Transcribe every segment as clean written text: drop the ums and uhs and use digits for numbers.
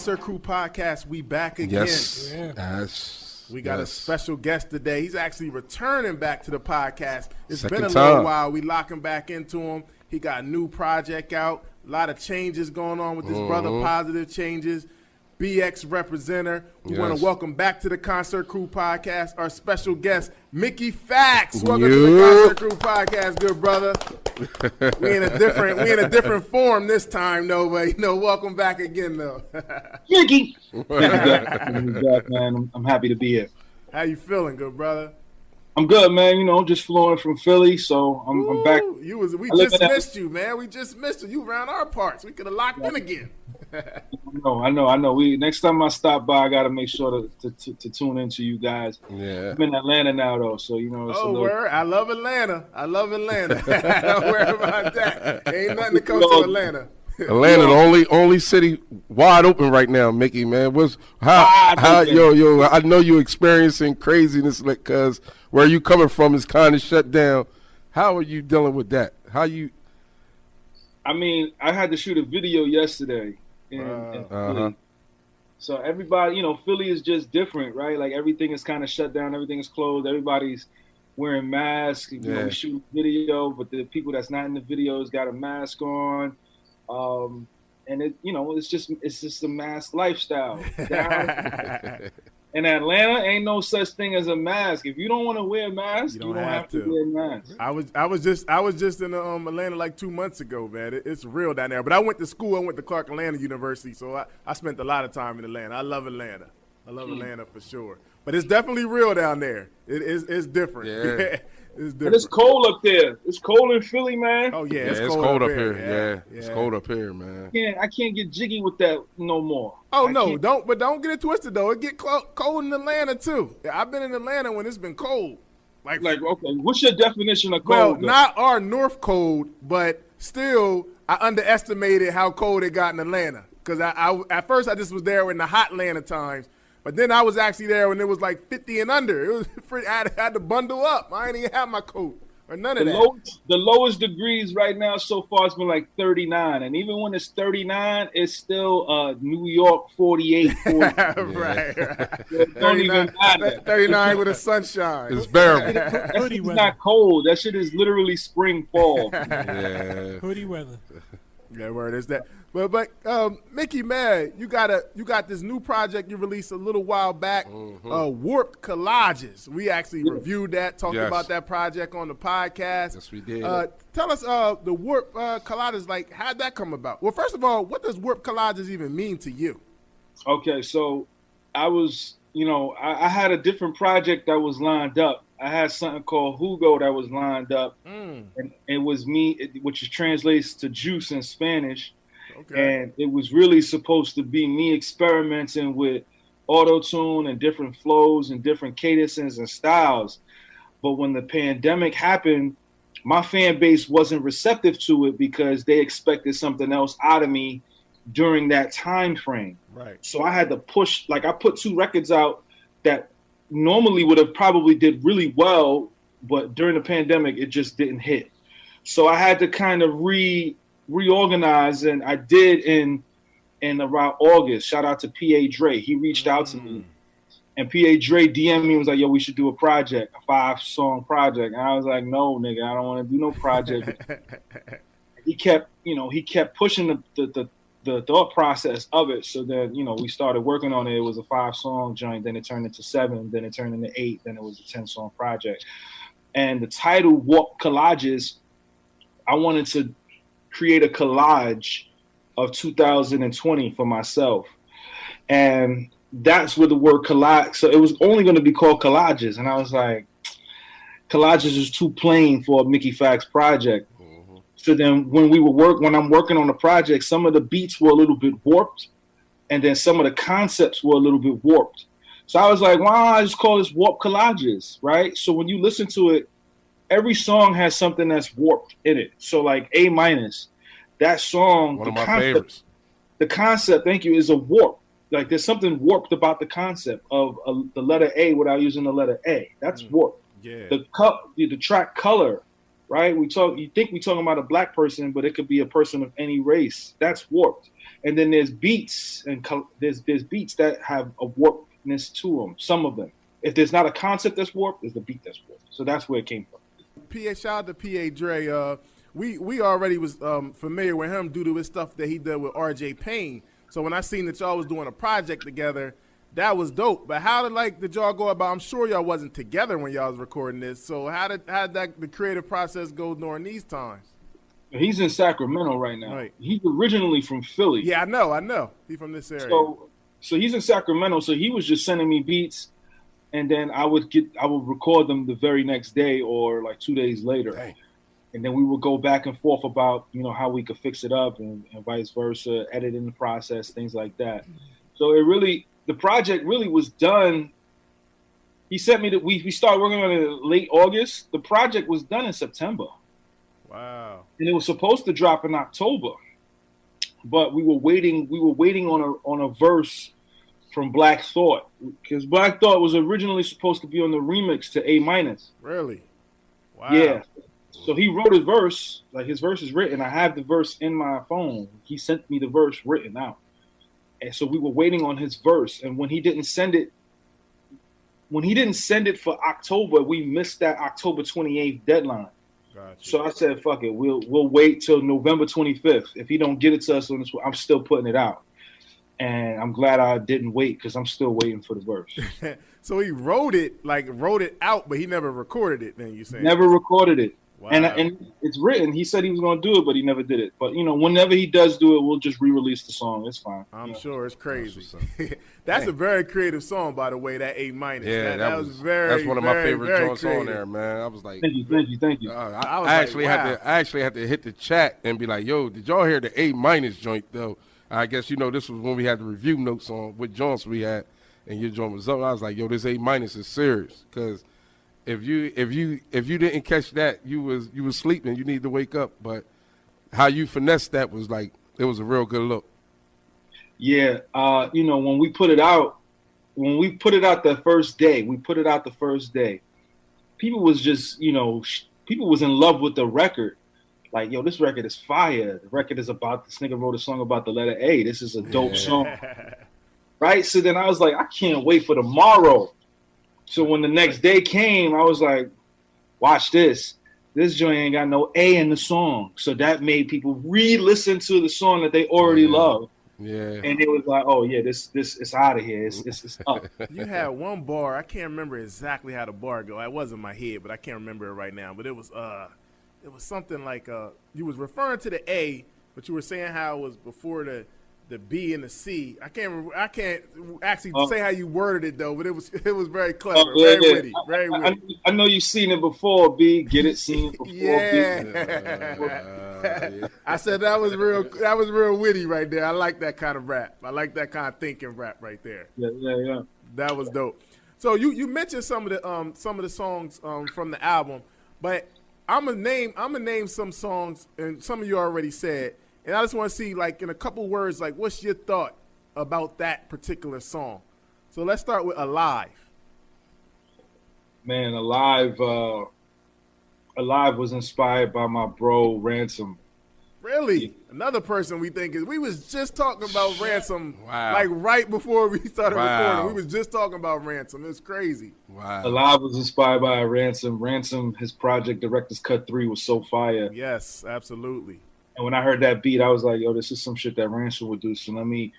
Concert Crew Podcast, we back again. Yes. Yes. We got a special guest today. He's actually returning back to the podcast. It's Second been a time. little while. We locking back into him. He got a new project out. A lot of changes going on with his brother, positive changes. BX representative. We want to welcome back to the Concert Crew Podcast our special guest, Mickey Factz. Welcome to the Concert Crew Podcast, good brother. we in a different form this time, though. But welcome back again, though. Mickey, man. I'm happy to be here. How you feeling, good brother? I'm good, man. Just flying from Philly, so I'm back. We just missed you, man. We just missed you. You around our parts. We could have locked in again. I know. Next time I stop by, I got to make sure to tune into you guys. Yeah. I'm in Atlanta now, though, so word. I love Atlanta. Don't worry about that. Ain't nothing to come to Atlanta. Atlanta, the only city wide open right now, Mickey, man. I know you're experiencing craziness because where you coming from is kind of shut down. How are you dealing with that? I mean, I had to shoot a video yesterday in Philly. So everybody, Philly is just different, right? Like everything is kind of shut down, everything is closed, everybody's wearing masks. We shoot video, but the people that's not in the videos got a mask on. And it's just a mask lifestyle. In Atlanta, ain't no such thing as a mask. If you don't want to wear a mask, you don't have to wear a mask. I was just in Atlanta like 2 months ago, man. It's real down there. But I went to school. I went to Clark Atlanta University, so I spent a lot of time in Atlanta. I love Atlanta. Atlanta for sure. But it's definitely real down there. It's different. Yeah. It's different. And it's cold up there. It's cold in Philly, man. Oh yeah, it's cold up here. Yeah, it's cold up here, man. I can't get jiggy with that no more. Oh no, don't get it twisted though. It get cold in Atlanta too. I've been in Atlanta when it's been cold. Like okay, what's your definition of well, cold? Not our North cold, but still, I underestimated how cold it got in Atlanta. Because I at first I just was there in the hot Atlanta times. But then I was actually there when it was like 50 and under. It was I had to bundle up. I ain't even have my coat or none of that. The lowest degrees right now so far has been like 39. And even when it's 39, it's still New York 48. 40. Right. Don't even matter. 39 with a sunshine. It's bearable. That shit is not cold. That shit is literally spring, fall. Yeah. Hoodie weather. Yeah, word is that. But Mickey, man, you got this new project you released a little while back, Warped Collages. We actually reviewed that, talked about that project on the podcast. Yes, we did. Tell us the Warped Collages, like, how'd that come about? Well, first of all, what does Warped Collages even mean to you? Okay, so I was, I had a different project that was lined up. I had something called Jugo that was lined up, and it was me, which translates to juice in Spanish. Okay. And it was really supposed to be me experimenting with auto-tune and different flows and different cadences and styles. But when the pandemic happened, my fan base wasn't receptive to it because they expected something else out of me during that time frame. Right. So I had to push, like I put 2 records out that normally would have probably did really well, but during the pandemic, it just didn't hit. So I had to kind of reorganize, and I did in around August. Shout out to PA Dre. He reached out to me, and PA Dre DM'd me and was like, yo, we should do a project, a 5-song project. And I was like, no, nigga, I don't want to do no project. He kept pushing the thought process of it. So then, we started working on it. It was a 5-song joint. Then it turned into 7. Then it turned into 8. Then it was a 10-song project. And the title Warped Collages, I wanted to create a collage of 2020 for myself. And that's where the word collage, so it was only going to be called Collages. And I was like, Collages is too plain for a Mickey Factz project. So then when I'm working on the project, some of the beats were a little bit warped, and then some of the concepts were a little bit warped. So I was like, why don't I just call this Warped Collages, right? So when you listen to it, every song has something that's warped in it. So like A-, that song, one of my favorites. The concept, thank you, is a warp. Like there's something warped about the concept of the letter A without using the letter A. That's warped. Yeah. The track color right? You think we're talking about a black person, but it could be a person of any race. That's warped. And then there's beats, and there's beats that have a warpedness to them. Some of them. If there's not a concept that's warped, there's the beat that's warped. So that's where it came from. Shout out to P.A. Dre. We already was familiar with him due to his stuff that he did with R.J. Payne. So when I seen that y'all was doing a project together, that was dope. But how did y'all go about? I'm sure y'all wasn't together when y'all was recording this. So how did the creative process go during these times? He's in Sacramento right now. Right. He's originally from Philly. Yeah, I know. He's from this area. So he's in Sacramento. So he was just sending me beats, and then I would record them the very next day or like 2 days later. Dang. And then we would go back and forth about, how we could fix it up and vice versa, edit in the process, things like that. So the project really was done. He sent me we started working on it in late August. The project was done in September. Wow. And it was supposed to drop in October. But we were waiting on a verse from Black Thought, because Black Thought was originally supposed to be on the remix to A-. Really? Wow. Yeah. So he wrote his verse, like his verse is written. I have the verse in my phone. He sent me the verse written out. And so we were waiting on his verse. And when he didn't send it for October, we missed that October 28th deadline. Gotcha. So I said, fuck it. We'll wait till November 25th. If he don't get it to us on this, I'm still putting it out. And I'm glad I didn't wait, because I'm still waiting for the verse. So he wrote it out, but he never recorded it, then you saying? Never recorded it. Wow. And it's written. He said he was going to do it, but he never did it. But, whenever he does do it, we'll just re-release the song. It's fine. I'm sure it's crazy. That's a very creative song, by the way, that A-. Yeah, that was very, that's one of my favorite joints creative on there, man. I was like, Thank you. I actually had to hit the chat and be like, yo, did y'all hear the A- joint, though? I guess, this was when we had the review notes on what joints we had, and your joint was up. I was like, yo, this A- is serious, because if you didn't catch that, you was sleeping. You need to wake up. But how you finessed that was like, it was a real good look. Yeah, when we put it out the first day, people was just, people was in love with the record. Like, yo, this record is fire. The record is about, this nigga wrote a song about the letter A. This is a dope song. Right? So then I was like, I can't wait for tomorrow. So when the next day came, I was like, watch this. This joint ain't got no A in the song. So that made people re-listen to the song that they already love. Yeah. And it was like, oh, yeah, this is out of here. It's up. You had one bar. I can't remember exactly how the bar go. It was in my head, but I can't remember it right now. But it was something like you was referring to the A, but you were saying how it was before the B and the C. I can't actually say how you worded it though, but it was very clever, very witty, very witty. I know you've seen it before, B. Get it, seen it before, yeah. B. I said that was real witty right there. I like that kind of rap. I like that kind of thinking rap right there. Yeah. That was dope. So you mentioned some of the songs from the album, but I'm gonna name some songs, and some of you already said. And I just want to see, like, in a couple words, like, what's your thought about that particular song? So let's start with Alive. Man, Alive was inspired by my bro, Ransom. Really? Another person we was just talking about Ransom, wow. like right before we started recording. We was just talking about Ransom. It's crazy. Wow. Alive was inspired by Ransom. Ransom, his project, Director's Cut 3, was so fire. Yes, absolutely. And when I heard that beat, I was like, yo, this is some shit that Ransom would do. So let me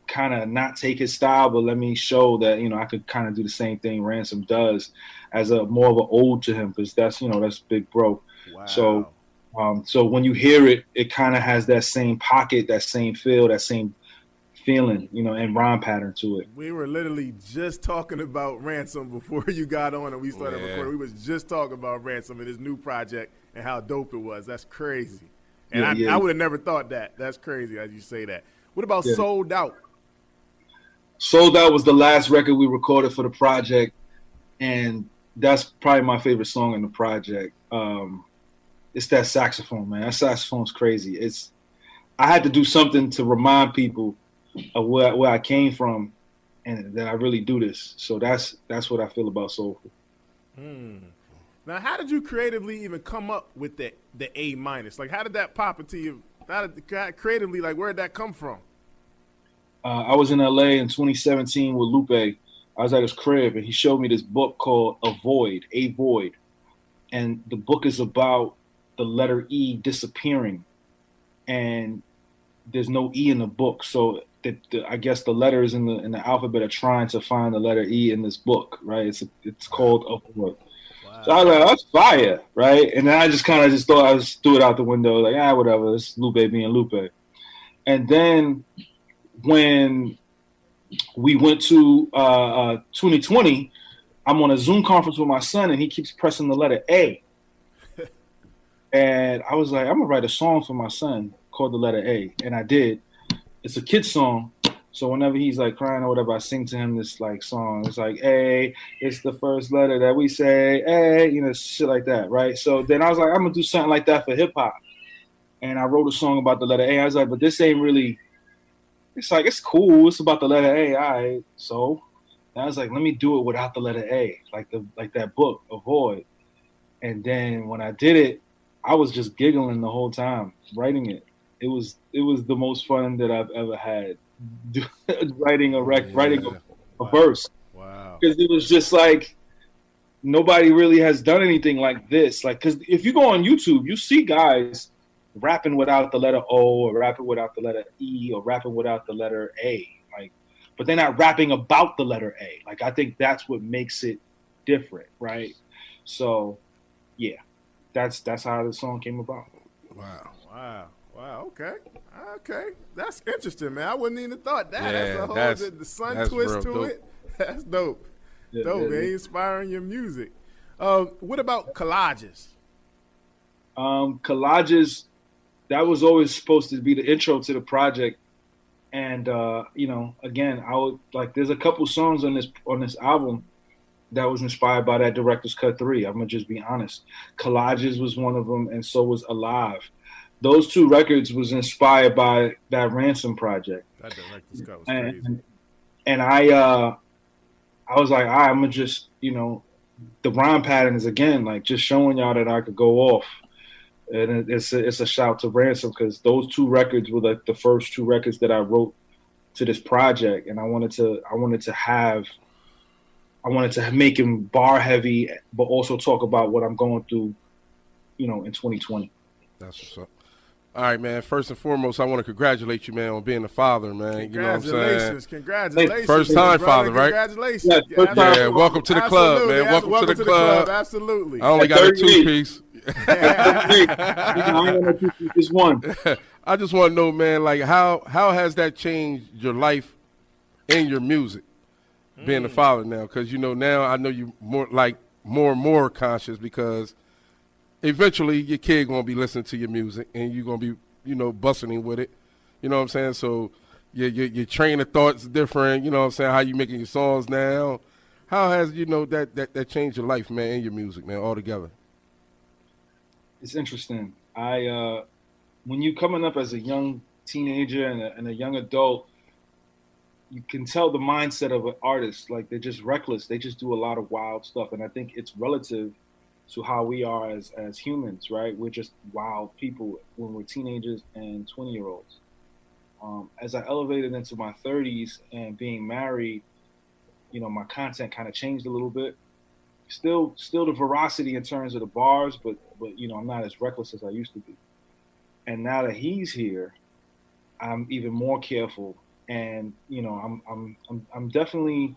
kind of not take his style, but let me show that, I could kind of do the same thing Ransom does as a more of an ode to him, because that's big bro. Wow. So when you hear it, it kind of has that same pocket, that same feel, that same feeling, and rhyme pattern to it. We were literally just talking about Ransom before you got on and we started recording. We was just talking about Ransom and his new project and how dope it was. That's crazy. And I would have never thought that. That's crazy as you say that. What about Sold Out? Sold Out was the last record we recorded for the project, and that's probably my favorite song in the project. It's that saxophone, man. That saxophone's crazy. I had to do something to remind people of where I came from, and that I really do this. So that's what I feel about Soulful. Now, how did you creatively even come up with the A minus? Like, how did that pop into you? Creatively, like, where did that come from? I was in LA in 2017 with Lupe. I was at his crib, and he showed me this book called A Void, and the book is about the letter E disappearing, and there's no E in the book. So I guess the letters in the alphabet are trying to find the letter E in this book, right? It's called A Void. Wow. So I was like, that's fire, right? And then I just kind of just thought I just threw it out the window, like, whatever. It's Lupe being Lupe. And then when we went to 2020, I'm on a Zoom conference with my son, and he keeps pressing the letter A. And I was like, I'm gonna write a song for my son called The Letter A, and I did. It's a kid's song, so whenever he's like crying or whatever, I sing to him this like song. It's like A, it's the first letter that we say, A, you know, shit like that, right? So then I was like, I'm gonna do something like that for hip hop, and I wrote a song about the letter A. I was like, but this ain't really. It's like, it's cool. It's about the letter A, all right. So I was like, let me do it without the letter A, like that book, Avoid. And then when I did it, I was just giggling the whole time writing it. It was the most fun that I've ever had writing a verse. Wow. Because it was just like nobody really has done anything like this. Like, because if you go on YouTube, you see guys rapping without the letter O, or rapping without the letter E, or rapping without the letter A, like, but they're not rapping about the letter A. Like, I think that's what makes it different, So, yeah, that's how the song came about. Wow. Okay, that's interesting, man. I wouldn't even thought that. Yeah, that's a whole the sun twist to dope. it. That's dope. Man. Inspiring your music. What about collages? Collages. That was always supposed to be the intro to the project, and again, I would like. There's a couple songs on this album that was inspired by that Director's Cut 3. I'm gonna just be honest. Collages was one of them, and so was Alive. Those two records was inspired by that Ransom project. That Director's Cut was crazy. And I was like, all right, I'm gonna just the rhyme pattern is again like just showing y'all that I could go off. And it's a shout to Ransom, because those two records were like the first two records that I wrote to this project, and I wanted to make him bar heavy, but also talk about what I'm going through, in 2020. That's what's up. All right, man. First and foremost, I want to congratulate you, man, on being a father, man. You know what I'm saying? Congratulations. First time father, right? Congratulations. Yeah, welcome to the club, man. Welcome to the club. Absolutely. I only got a 2-piece. Just one. I just want to know, man, like how has that changed your life and your music, being a father now? Because now I know you more and more conscious, because eventually your kid gonna be listening to your music and you're gonna be busting with it. You know what I'm saying? So your train of thoughts is different. You know what I'm saying? How you making your songs now? How has that changed your life, man, and your music, man, altogether? It's interesting. When you coming up as a young teenager and a young adult, you can tell the mindset of an artist. Like, they're just reckless. They just do a lot of wild stuff. And I think it's relative to how we are as humans, right? We're just wild people when we're teenagers and 20-year-olds. As I elevated into my 30s and being married, my content kind of changed a little bit. Still the veracity in terms of the bars, but I'm not as reckless as I used to be. And now that he's here, I'm even more careful, and I'm definitely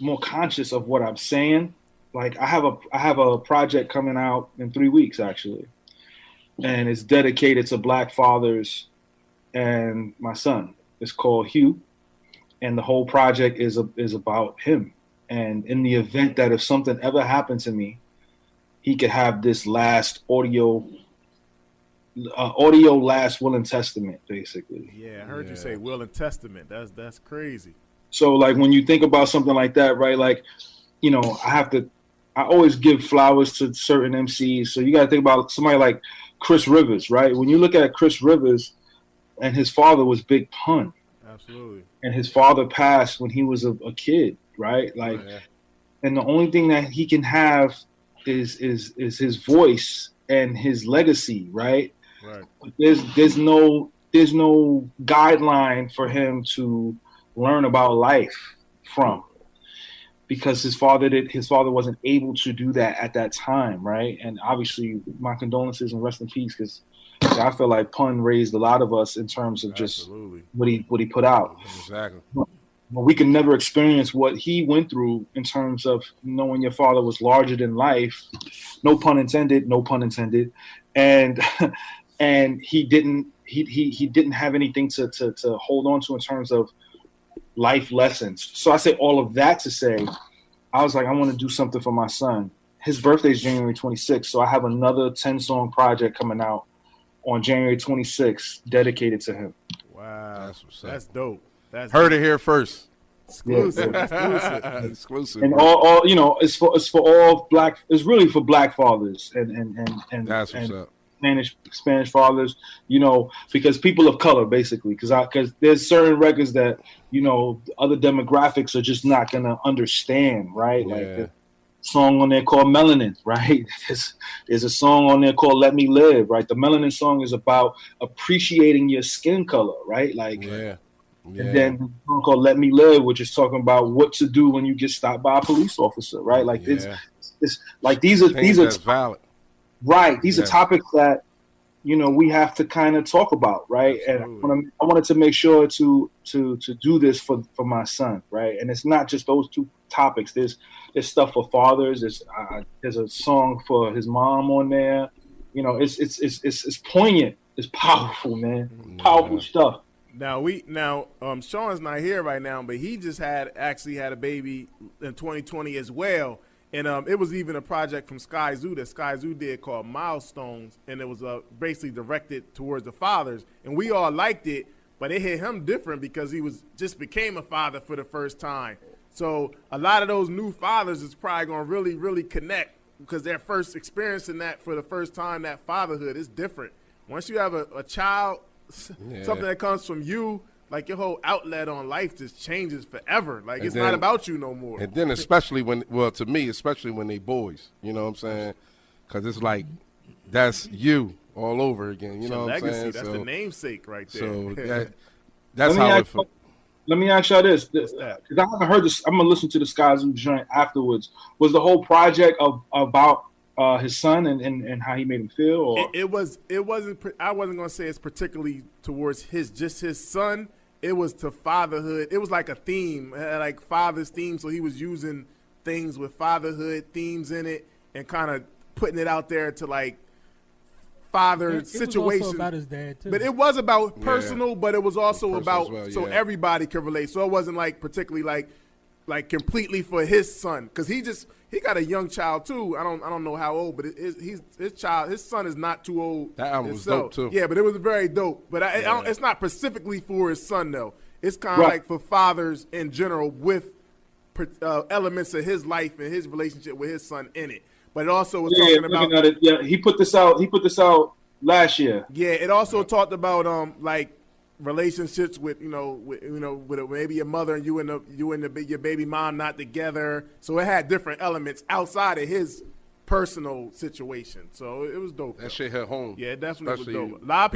more conscious of what I'm saying. Like, I have a project coming out in 3 weeks, actually, and it's dedicated to Black fathers and my son. It's called Hue, and the whole project is about him. And in the event that if something ever happened to me, he could have this last audio last will and testament, basically. Yeah, I heard you say will and testament. That's crazy. So, like, when you think about something like that, right? Like, I always give flowers to certain MCs. So you got to think about somebody like Chris Rivers, right? When you look at Chris Rivers, and his father was Big Pun. Absolutely. And his father passed when he was a kid, right? Like, and the only thing that he can have is his voice and his legacy, right? Right. There's no guideline for him to learn about life from, because his father wasn't able to do that at that time, right? And obviously, my condolences and rest in peace, because I feel like Pun raised a lot of us in terms of just what he put out. Exactly. But we can never experience what he went through in terms of knowing your father was larger than life. No pun intended. No pun intended. And and he didn't have anything to hold on to in terms of life lessons. So I say all of that to say, I was like, I want to do something for my son. His birthday is January 26th, so I have another 10-song project coming out on January 26th dedicated to him. Wow, that's dope. That's Heard it here first. Exclusive. Exclusive. And all it's for all black. It's really for black fathers and that's what's up. Spanish fathers, because people of color, basically, because there's certain records that other demographics are just not gonna understand, right? Yeah. Like there's a song on there called Melanin, right? There's a song on there called Let Me Live, right? The Melanin song is about appreciating your skin color, right? Like, yeah. And then a song called Let Me Live, which is talking about what to do when you get stopped by a police officer, right? Like it's like these are that's valid. Right. These are topics that, we have to kind of talk about, right? Absolutely. And I wanted to make sure to do this for my son, right? And it's not just those two topics. There's stuff for fathers. There's a song for his mom on there. It's poignant. It's powerful, man. Powerful stuff. Now Sean's not here right now, but he just actually had a baby in 2020 as well. And it was even a project from Sky Zoo that Sky Zoo did called Milestones, and it was basically directed towards the fathers. And we all liked it, but it hit him different because he just became a father for the first time. So a lot of those new fathers is probably going to really, really connect because they're first experiencing that for the first time. That fatherhood is different. Once you have a child, something that comes from you, like your whole outlet on life just changes forever. Like it's not about you no more. And then especially when they boys, you know what I'm saying? Because it's like that's you all over again. You know what I'm saying? That's the namesake right there. So that's how it feels. Let me ask y'all this, because I haven't heard this. I'm gonna listen to the Sky Zoo joint afterwards. Was the whole project about his son and how he made him feel? Or? It wasn't. I wasn't gonna say it's particularly towards his son. It was to fatherhood. It was like a theme, like father's theme. So he was using things with fatherhood themes in it and kind of putting it out there to like father situations. It was also about his dad too. But it was about personal, but it was also about so everybody could relate. So it wasn't like particularly like completely for his son, because he got a young child too. I don't know how old, but his son is not too old. That album was dope too. Yeah, but it was very dope. But it's not specifically for his son though. It's kind of like for fathers in general with elements of his life and his relationship with his son in it. But it also was talking about it. Yeah, he put this out last year. Yeah, it also talked about like relationships with maybe your mother and your baby mom not together. So it had different elements outside of his personal situation. So it was dope. That shit hit home. Yeah, that's what it was dope. A lot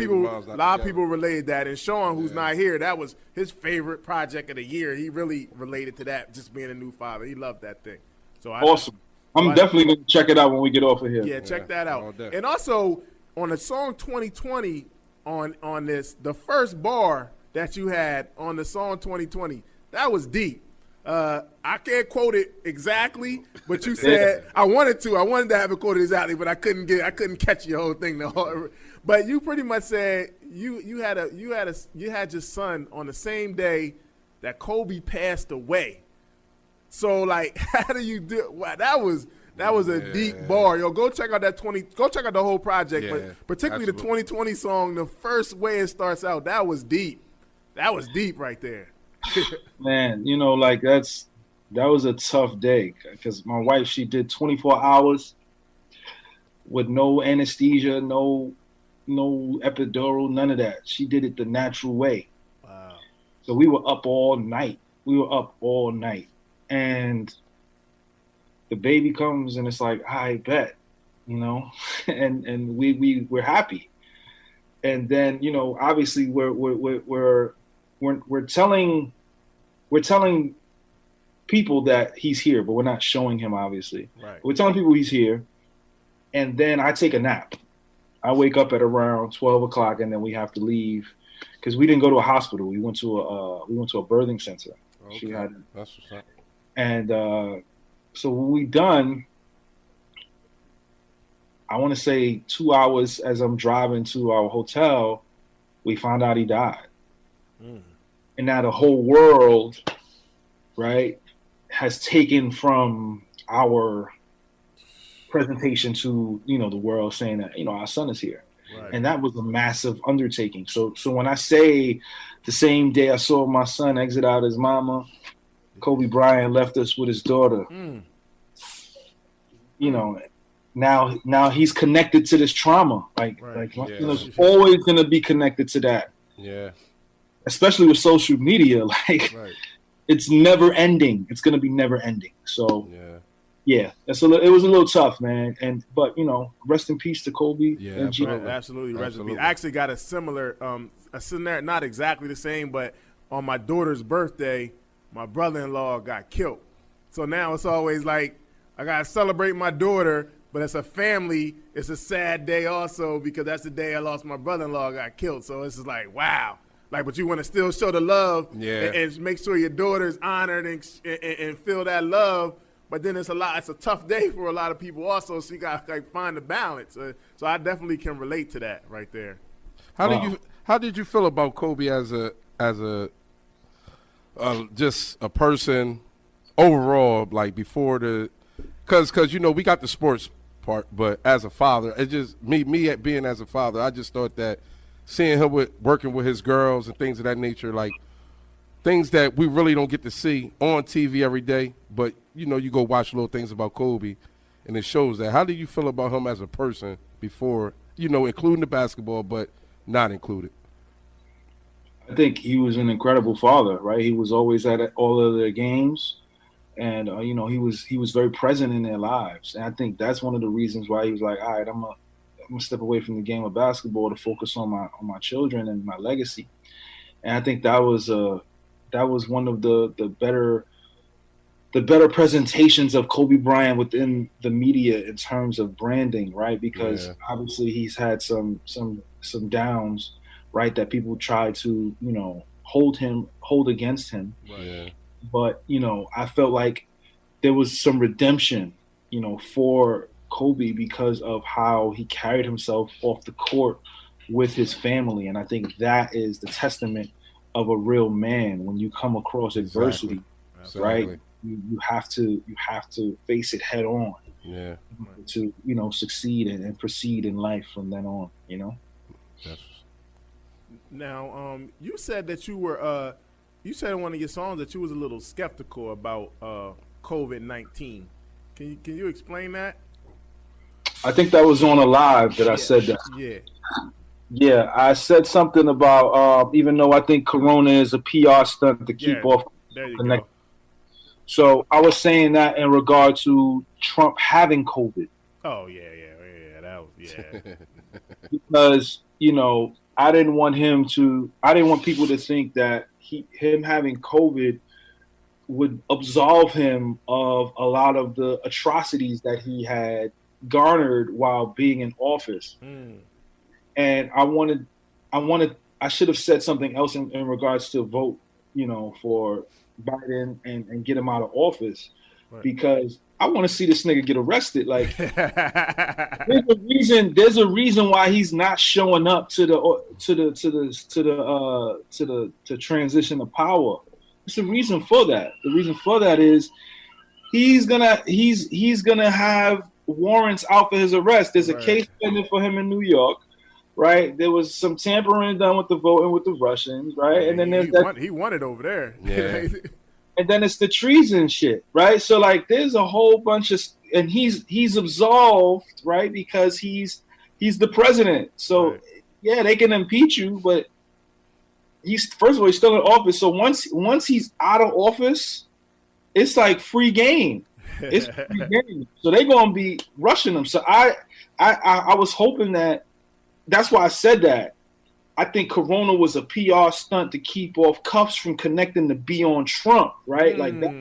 of people related that. And Sean, who's not here, that was his favorite project of the year. He really related to that, just being a new father. He loved that thing. So awesome. I'm definitely going to check it out when we get off of here. Yeah, check that out. And also on the song 2020 on this, the first bar that you had on the song 2020, that was deep. I can't quote it exactly, but you said I wanted to have it quoted exactly, but I couldn't catch your whole thing though. But you pretty much said you had your son on the same day that Kobe passed away. So like, how do you do? Wow, that was a deep bar. Yo, go check out go check out the whole project, but particularly the 2020 song, the first way it starts out, that was deep. That was deep right there. Man, that was a tough day because my wife, she did 24 hours with no anesthesia, no epidural, none of that. She did it the natural way. Wow. So we were up all night. And the baby comes and it's like, I bet, you know, and we're happy. And then, you know, obviously we're telling people that he's here, but we're not showing him, obviously. Right. We're telling people he's here. And then I take a nap. I wake up at around 12 o'clock, and then we have to leave because we didn't go to a hospital. We went to a birthing center. Okay. That's what's up. And so when we done, I want to say 2 hours as I'm driving to our hotel, we found out he died. Mm. And now the whole world, right, has taken from our presentation to, you know, the world saying that, you know, our son is here. Right. And that was a massive undertaking. So when I say the same day I saw my son exit out his mama, Kobe Bryant left us with his daughter. Mm. You know, now he's connected to this trauma. Like you know, it's always going to be connected to that. Yeah. Especially with social media, like it's never ending. It's going to be never ending. So yeah, it was a little tough, man. But you know, rest in peace to Kobe. Yeah, absolutely. Rest in peace. I actually got a similar a scenario, not exactly the same, but on my daughter's birthday, my brother-in-law got killed. So now it's always like I gotta celebrate my daughter, but as a family, it's a sad day also because that's the day I lost my brother-in-law got killed. So it's just like, wow. Like, but you want to still show the love and make sure your daughter's honored and feel that love. But then it's a tough day for a lot of people also, so you got to like find the balance. So I definitely can relate to that right there. How did you feel about Kobe as a just a person overall, like before because you know we got the sports part, but as a father, it just me being as a father, I just thought that seeing him working with his girls and things of that nature, like things that we really don't get to see on TV every day, but you know, you go watch little things about Kobe, and it shows that. How do you feel about him as a person before, you know, including the basketball, but not included? I think he was an incredible father, right? He was always at all of their games, and you know, he was very present in their lives, and I think that's one of the reasons why he was like, all right, I'm gonna step away from the game of basketball to focus on my children and my legacy. And I think that was one of the better presentations of Kobe Bryant within the media in terms of branding, right? Because obviously he's had some downs, right, that people try to, you know, hold against him. Right. But, you know, I felt like there was some redemption, you know, for Kobe because of how he carried himself off the court with his family. And I think that is the testament of a real man when you come across adversity, right? You have to face it head on to, you know, succeed and proceed in life from then on, you know? Yes. Now, you said that you said in one of your songs that you was a little skeptical about COVID-19. Can you explain that? I think that was on a live that I said that. Yeah. Yeah, I said something about even though I think Corona is a PR stunt to keep off the next. So I was saying that in regard to Trump having COVID. Oh yeah, that was Because, you know, I didn't want people to think that him having COVID would absolve him of a lot of the atrocities that he had garnered while being in office. And I should have said something else in regards to vote, you know, for Biden and get him out of office, because I want to see this nigga get arrested. Like, there's a reason why he's not showing up to transition of power. There's a reason for that. The reason for that is he's gonna have warrants out for his arrest. There's a case pending for him in New York. Right, there was some tampering done with the voting with the Russians, right? And then he won it over there. Yeah. And then it's the treason shit, right? So like, there's a whole bunch of, and he's absolved, right? Because he's the president. So yeah, they can impeach you, but first of all, he's still in office. So once he's out of office, it's like free game. It's 3 games, so they're gonna be rushing them. So I was hoping that's why I said that. I think Corona was a PR stunt to keep off Cuffs from connecting to be on Trump, right? Like that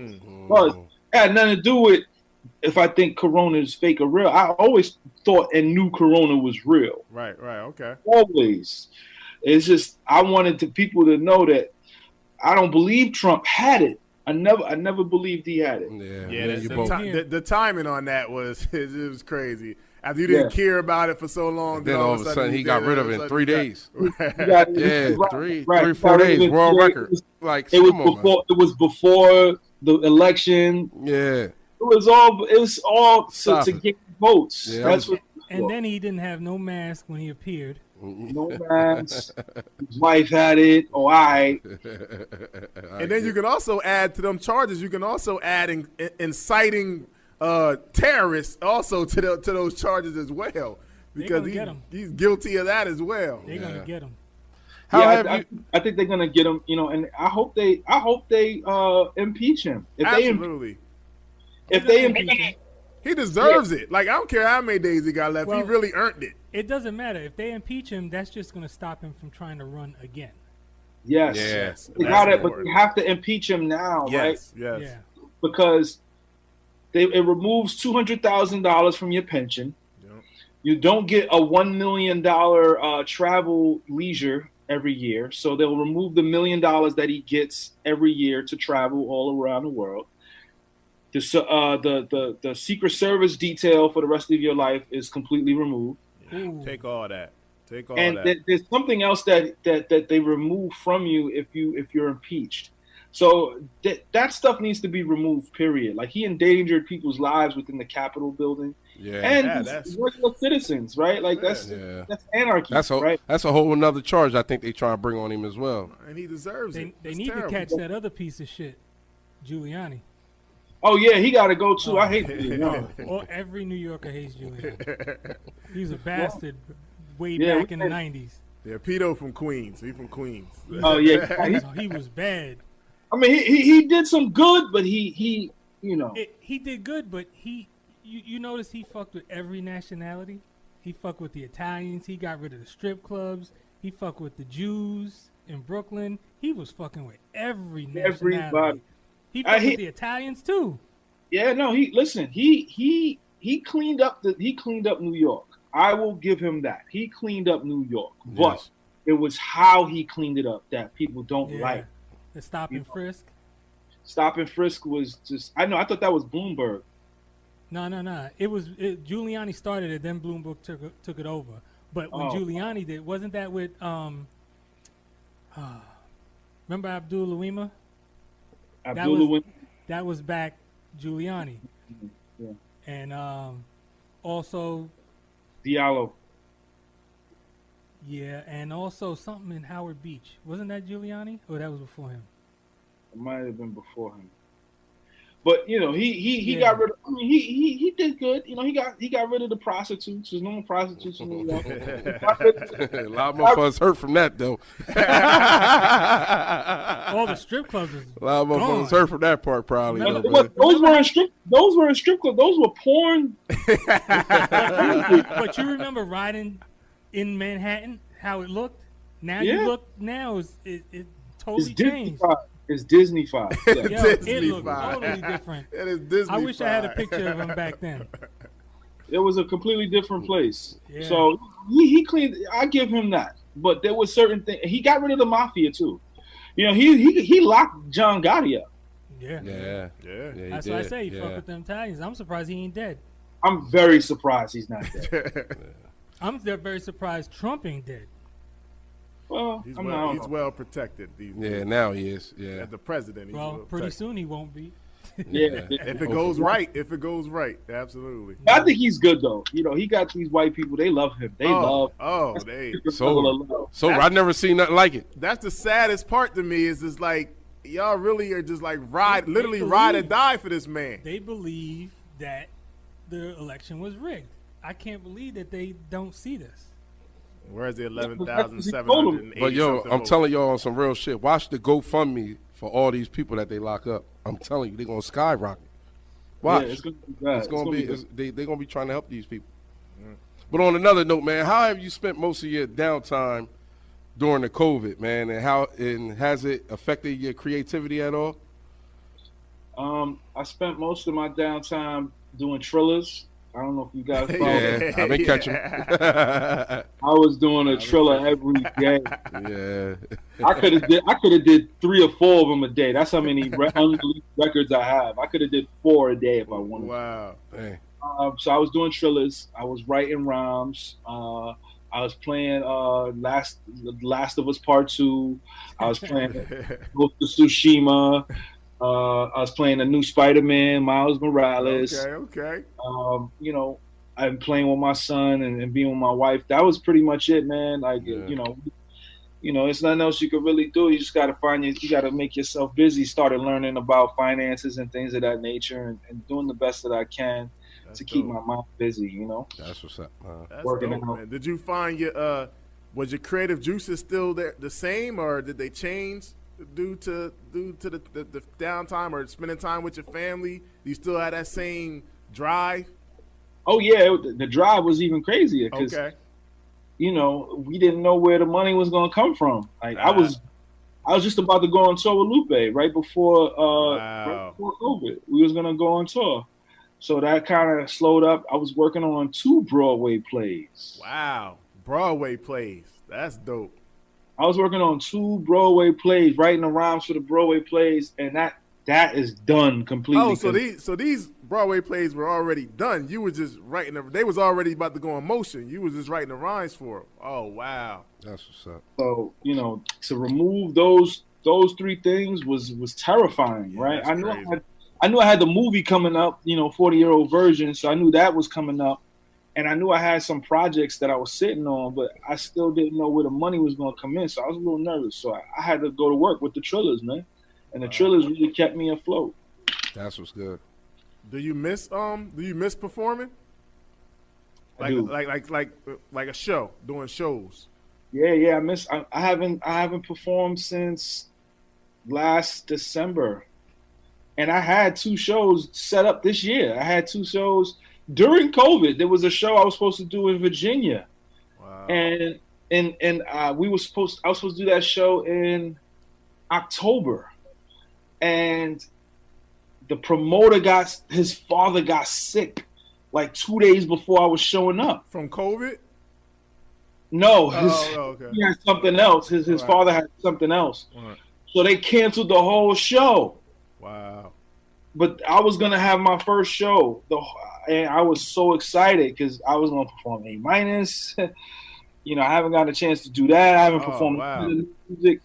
was it had nothing to do with if I think Corona is fake or real. I always thought and knew Corona was real. Right, okay. Always. It's just I wanted people to know that I don't believe Trump had it. I never believed he had it. The timing on that was it was crazy. After you didn't care about it for so long, and then all of a sudden he got rid of it in 3 days. Three, 4 days, world record. Like it was before the election. Yeah, it was all to get votes. Yeah, That's what. And then he didn't have no mask when he appeared. No mask. His wife had it. Oh, I. And then you can also add to them charges. You can also add inciting terrorists also to those charges as well, because he's guilty of that as well. They're gonna get him. I think they're gonna get him. You know, and I hope they impeach him. Absolutely. If they impeach him. He deserves it. Like, I don't care how many days he got left. He really earned it. It doesn't matter. If they impeach him, that's just going to stop him from trying to run again. Yes. They got it, but they have to impeach him now, right? Yes. Yeah. Because it removes $200,000 from your pension. Yep. You don't get a $1 million travel leisure every year. So they'll remove the $1 million that he gets every year to travel all around the world. The Secret Service detail for the rest of your life is completely removed. Yeah, take all that. And there's something else that they remove from you if you're impeached. So that stuff needs to be removed. Period. Like, he endangered people's lives within the Capitol building. Yeah, and regular citizens, right? Like that's anarchy. Right? That's a whole another charge. I think they try to bring on him as well. And he deserves it. They need to catch that other piece of shit, Giuliani. Oh yeah, he got to go too. I hate Giuliani. Or every New Yorker hates Giuliani. He's a bastard way back in the 90s. Yeah, Pito from Queens. He's from Queens. Oh yeah, he was bad. I mean, he did some good, but he did good, but you notice he fucked with every nationality. He fucked with the Italians. He got rid of the strip clubs. He fucked with the Jews in Brooklyn. He was fucking with every nationality. Everybody. He fucked with the Italians too. Yeah, no. He cleaned up New York. I will give him that. He cleaned up New York, but it was how he cleaned it up that people don't like. The stop and frisk. Stop and frisk was just. I thought that was Bloomberg. No. Giuliani started it, then Bloomberg took it over. But when Giuliani did, wasn't that with remember Abdul Louima? That was back Giuliani. Yeah. And also Diallo. Yeah, and also something in Howard Beach. Wasn't that Giuliani? Or that was before him? It might have been before him. But he got rid of. I mean, he did good. He got rid of the prostitutes. There's no more prostitutes in New York. A lot more motherfuckers hurt from that though. All the strip clubs. A lot more motherfuckers hurt from that part probably. Those weren't strip clubs. Those were porn. But you remember riding in Manhattan? How it looked. Now you look. Now it totally changed. It's Disney-fied. Yeah. It looked totally different. It is Disney-fied. I wish I had a picture of him back then. It was a completely different place. Yeah. So he cleaned. I give him that. But there was certain things. He got rid of the mafia too. He locked John Gotti up. Yeah. That's why I say he fucked with them Italians. I'm surprised he ain't dead. I'm very surprised he's not dead. I'm very surprised Trump ain't dead. Well, he's well protected. Now he is. Yeah, as the president. He's well pretty soon he won't be. Yeah, if it goes right, absolutely. I think he's good though. He got these white people. They love him. So I never seen nothing like it. That's the saddest part to me. Is just like y'all really are just like ride or die for this man. They believe that the election was rigged. I can't believe that they don't see this. Where's the 11,780? But I'm telling y'all on some real shit. Watch the GoFundMe for all these people that they lock up. I'm telling you, they're gonna skyrocket. Watch. Yeah, it's gonna be bad. It's gonna be. They're gonna be trying to help these people. But on another note, man, how have you spent most of your downtime during the COVID, man, and has it affected your creativity at all? I spent most of my downtime doing Trillers. I don't know if you guys follow. Yeah, I've been catching. I was doing a Triller every day. Yeah, I could have did 3 or 4 of them a day. That's how many unreleased records I have. I could have did 4 a day if I wanted. Wow. Dang. So I was doing Trillers. I was writing rhymes. I was playing Last of Us Part 2. I was playing Ghost of Tsushima. I was playing a new Spider-Man, Miles Morales. Okay. You know, I'm playing with my son and being with my wife. That was pretty much it, man. Like, Yeah. you know, it's nothing else you could really do. You just got to you got to make yourself busy. Started learning about finances and things of that nature, and doing the best that I can to keep my mind busy. You know, That's what's up. That's working dope, out. man. Did you find was your creative juices still the same, or did they change due to the downtime or spending time with your family? Do you still have that same drive? Oh yeah, the drive was even crazier because you know, we didn't know where the money was going to come from. Like I was just about to go on tour with Lupe right before COVID. We was going to go on tour. So that kind of slowed up. I was working on 2 Broadway plays. Wow. Broadway plays. That's dope. I was working on 2 Broadway plays, writing the rhymes for the Broadway plays, and that is done completely. Oh, so these Broadway plays were already done. You were just writing them. They was already about to go in motion. You was just writing the rhymes for them. Oh, wow. That's what's up. So, you know, to remove those 3 things was terrifying, right? I knew I had the movie coming up, you know, 40-year-old version, so I knew that was coming up. And I knew I had some projects that I was sitting on, but I still didn't know where the money was going to come in. So I was a little nervous. So I had to go to work with the Trillers, man. And the Trillers really kept me afloat. That's what's good. Do you miss performing? Like a show, doing shows. Yeah, I haven't performed since last December. And I had 2 shows set up this year. I had 2 shows during COVID. There was a show I was supposed to do in Virginia. Wow. And I was supposed to do that show in October. And the promoter his father got sick like 2 days before I was showing up. From COVID? No, okay. He had something else. His father had something else. Right. So they canceled the whole show. Wow. But I was going to have my first show. And I was so excited because I was going to perform A-. You know, I haven't gotten a chance to do that. I haven't performed music.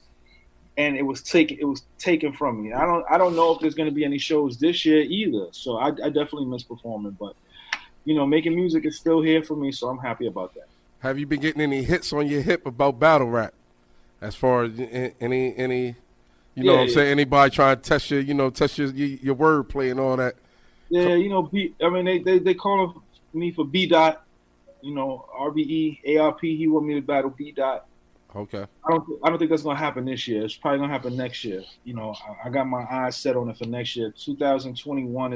And it was taken from me. I don't know if there's going to be any shows this year either. So I definitely miss performing. But, you know, making music is still here for me, so I'm happy about that. Have you been getting any hits on your hip about battle rap? As far as any you know what I'm saying? Anybody trying to test your wordplay and all that? Yeah, you know, they call me for B Dot, you know, RBE, ARP. He want me to battle B Dot. Okay. I don't think that's gonna happen this year. It's probably gonna happen next year. You know, I got my eyes set on it for next year. 2021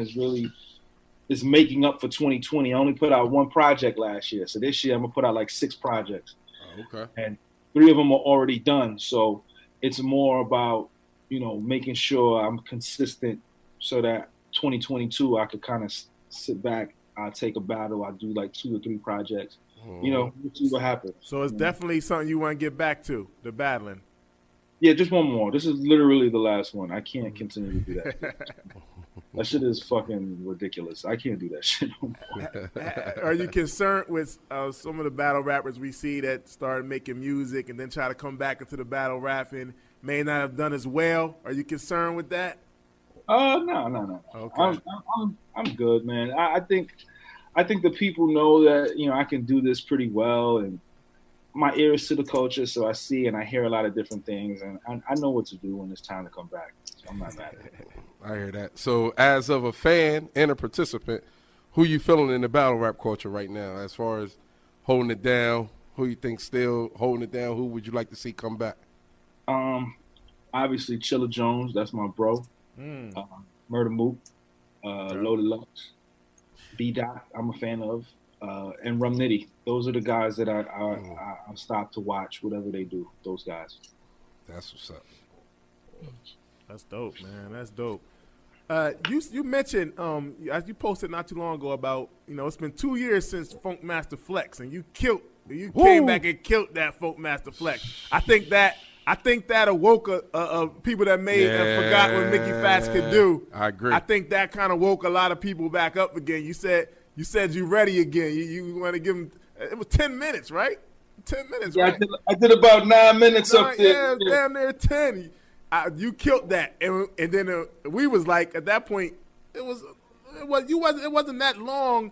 is making up for 2020. I only put out 1 project last year, so this year I'm gonna put out like 6 projects. Oh, okay. And 3 of them are already done. So it's more about, you know, making sure I'm consistent so that 2022 I could kind of sit back. I'll take a battle. I'll do like 2 or 3 projects. You know, we'll see what happens. So it's definitely something you want to get back to, the battling. Yeah, just 1 more. This is literally the last one. I can't continue to do that. That shit is fucking ridiculous. I can't do that shit no more. Are you concerned with some of the battle rappers we see that started making music and then try to come back into the battle rap and may not have done as well? Are you concerned with that? No. Okay. I'm good, man. I think the people know that, you know, I can do this pretty well, and my ear is to the culture, so I see and I hear a lot of different things, and I know what to do when it's time to come back. So I'm not mad at it. I hear that. So as of a fan and a participant, who you feeling in the battle rap culture right now as far as holding it down? Who you think still holding it down? Who would you like to see come back? Obviously Chilla Jones, that's my bro. Murder Mook. Loaded Lux, B-Dot, I'm a fan of, and Rum Nitty. Those are the guys that I stop to watch whatever they do. Those guys. That's what's up. That's dope, man. That's dope. You mentioned as you posted not too long ago about it's been 2 years since Funk Master Flex, and you came back and killed that Funk Master Flex. I think that awoke people that made and forgot what Mickey Factz could do. I agree. I think that kind of woke a lot of people back up again. You said you're ready again. You want to give them. It was 10 minutes, right? 10 minutes, yeah, right? I did about 9 minutes up there. Yeah, damn near 10. You killed that, and then we was like at that point it wasn't that long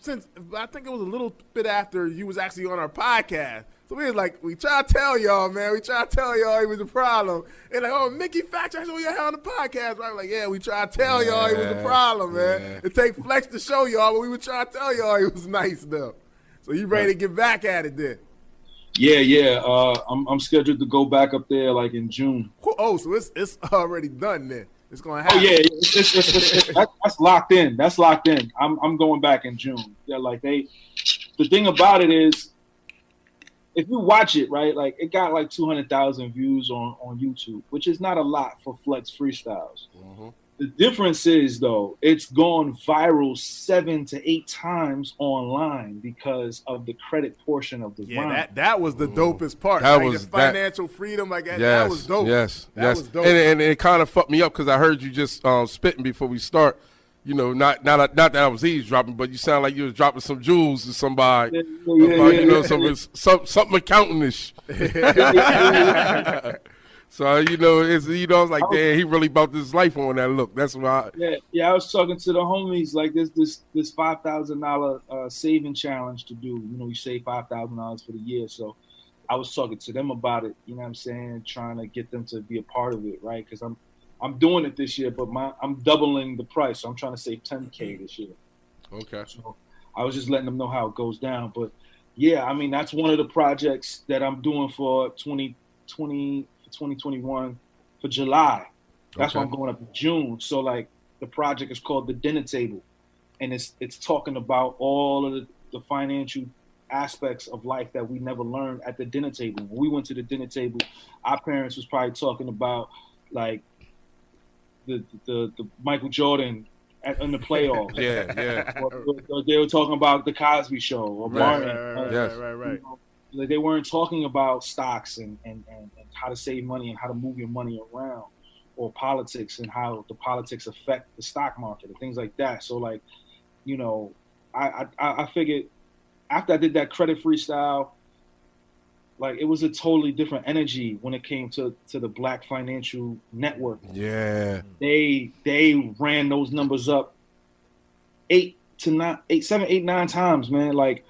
since I think it was a little bit after you was actually on our podcast. So we was like, we try to tell y'all, man. We try to tell y'all he was a problem. And like, oh, Mickey Factz, I saw you on the podcast. Right? Like, yeah, we try to tell y'all he was a problem, man. Yeah. It take Flex to show y'all, but we would try to tell y'all he was nice, though. So you ready to get back at it then? Yeah. I'm scheduled to go back up there like in June. Oh, so it's already done then. It's gonna happen. Oh yeah, that's locked in. That's locked in. I'm going back in June. Yeah, like the thing about it is, if you watch it, right, like it got like 200,000 views on YouTube, which is not a lot for Flex freestyles. Mm-hmm. The difference is, though, it's gone viral 7 to 8 times online because of the credit portion of the rhyme. That was the dopest part. That like was the financial freedom. Like yes, that was dope. Yes, that was dope. And it kind of fucked me up because I heard you just spitting before we start. Not that I was eavesdropping, but you sound like you was dropping some jewels to somebody. Something accounting-ish. So I was like, damn, he really bought this life on that look. That's why. I was talking to the homies like this $5,000 saving challenge to do. You save $5,000 for the year. So I was talking to them about it. You know what I'm saying? Trying to get them to be a part of it, right? Because I'm doing it this year, but I'm doubling the price. So I'm trying to save $10K this year. Okay. So I was just letting them know how it goes down. But yeah, I mean, that's one of the projects that I'm doing for 2021 for July. That's why I'm going up in June. So like the project is called The Dinner Table, and it's talking about all of the financial aspects of life that we never learned at the dinner table. When we went to the dinner table, our parents was probably talking about like the Michael Jordan in the playoffs. Yeah. Or they were talking about the Cosby Show or Martin. Right. Like they weren't talking about stocks and how to save money and how to move your money around, or politics and how the politics affect the stock market and things like that. So like, I figured after I did that credit freestyle, like it was a totally different energy when it came to the Black Financial Network. Yeah. They ran those numbers up 8, 9 times, man. Like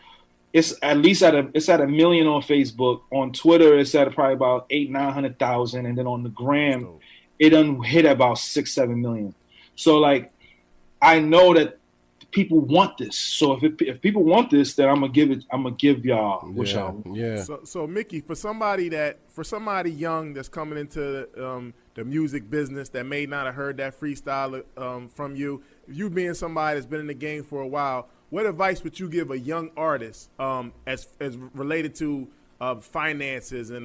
it's at least at a million on Facebook. On Twitter, it's at probably about 800,000-900,000, and then on the gram, it done hit about 6-7 million. So like, I know that people want this. So if people want this, then I'm gonna give y'all what y'all want. Yeah. So Mickey, for somebody young that's coming into the music business that may not have heard that freestyle from you, you being somebody that's been in the game for a while, what advice would you give a young artist as related to finances and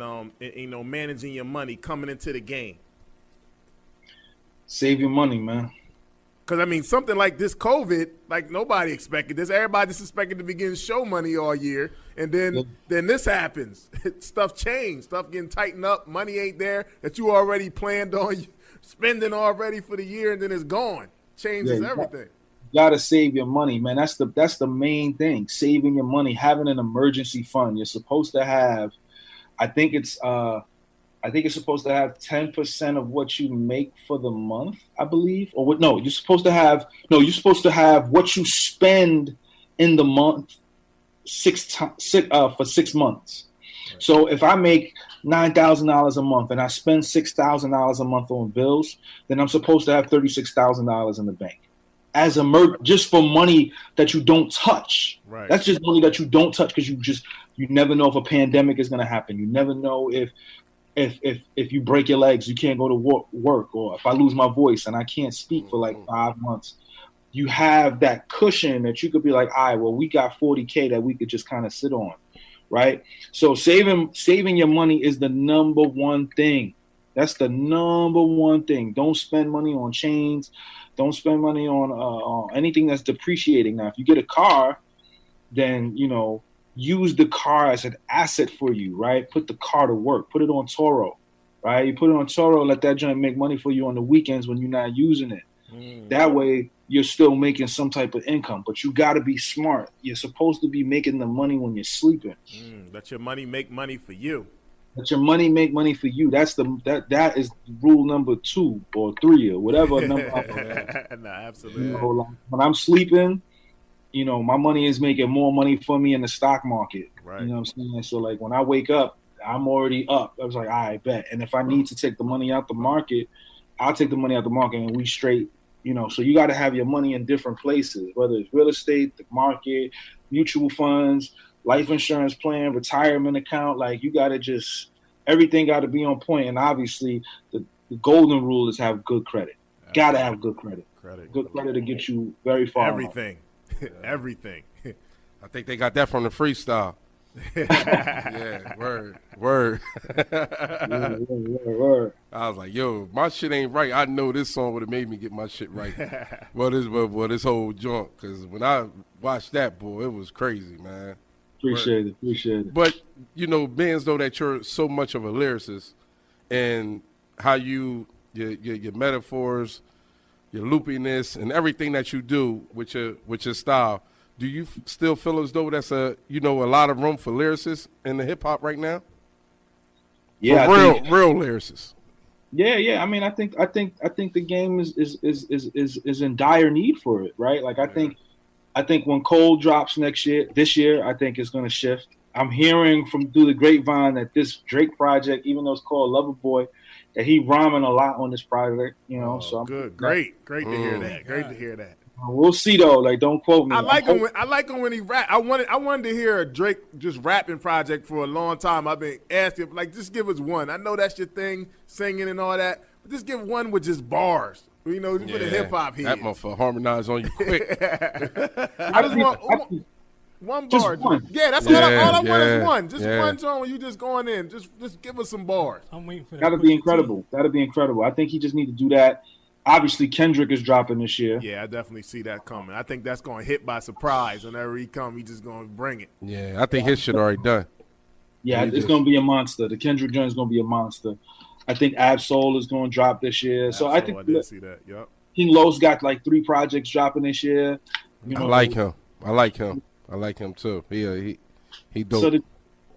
managing your money coming into the game? Save your money, man. Because, I mean, something like this COVID, like nobody expected this. Everybody just expected to be getting show money all year. And then this happens. Stuff changed. Stuff getting tightened up. Money ain't there that you already planned on spending already for the year, and then it's gone. Changes everything. You got to save your money, man. That's the main thing. Saving your money, having an emergency fund. You're supposed to have, I think it's supposed to have 10% of what you make for the month, I believe. Or what? No, you're supposed to have what you spend in the month for 6 months. Right. So if I make $9,000 a month and I spend $6,000 a month on bills, then I'm supposed to have $36,000 in the bank as just for money that you don't touch. Right. That's just money that you don't touch because you never know if a pandemic is going to happen. You never know if if you break your legs, you can't go to work, or if I lose my voice and I can't speak for like 5 months, you have that cushion that you could be like, all right, well, we got $40K that we could just kind of sit on, right? So saving your money is the number one thing. That's the number one thing. Don't spend money on chains. Don't spend money on anything that's depreciating. Now, if you get a car, then, use the car as an asset for you, right? Put the car to work. Put it on Toro, right? You put it on Toro, let that joint make money for you on the weekends when you're not using it. That way, you're still making some type of income, but you got to be smart. You're supposed to be making the money when you're sleeping. Let your money make money for you. Let your money make money for you. That is rule number 2 or 3 or whatever number. No, absolutely. When I'm sleeping, my money is making more money for me in the stock market. Right. You know what I'm saying? So like when I wake up, I'm already up. I was like, I bet. And if I need to take the money out the market, I'll take the money out the market and we straight. So you got to have your money in different places, whether it's real estate, the market, mutual funds, life insurance plan, retirement account. Like you got to everything got to be on point. And obviously the golden rule is have good credit. Got to have good credit. Good credit to get you very far. Everything. Everything. I think they got that from the freestyle. Yeah, word. Word. I was like, yo, my shit ain't right. I know this song would have made me get my shit right. This whole joint, because when I watched that, boy, it was crazy, man. Appreciate it. But, being as though that you're so much of a lyricist and how your metaphors, your loopiness, and everything that you do with your style, do you still feel as though that's a lot of room for lyricists in the hip hop right now? Yeah, for real lyricists. Yeah. I mean, I think the game is in dire need for it, right? Like I think when Cole drops this year, I think it's going to shift. I'm hearing through the grapevine that this Drake project, even though it's called Loverboy, that he rhyming a lot on this project. So good, great to hear that. Great to hear that. We'll see though. Like, don't quote me. I like him when he rap. I wanted to hear a Drake just rapping project for a long time. I've been asking, like, just give us one. I know that's your thing, singing and all that, but just give one with just bars. For the hip hop here. That motherfucker harmonize on you quick. I just want one bar. One. Yeah, that's all I want is one. Just one song when you just going in. Just give us some bars. I'm waiting for that. That'll be incredible. I think he just need to do that. Obviously, Kendrick is dropping this year. Yeah, I definitely see that coming. I think that's going to hit by surprise. Whenever he come, he just going to bring it. Yeah, I think his shit already done. Yeah, it's going to be a monster. The Kendrick joint is going to be a monster. I think Ab-Soul is going to drop this year. So I think I did see that. Yep. King Lo's got like 3 projects dropping this year. I like him. I like him too. Yeah, he dope. So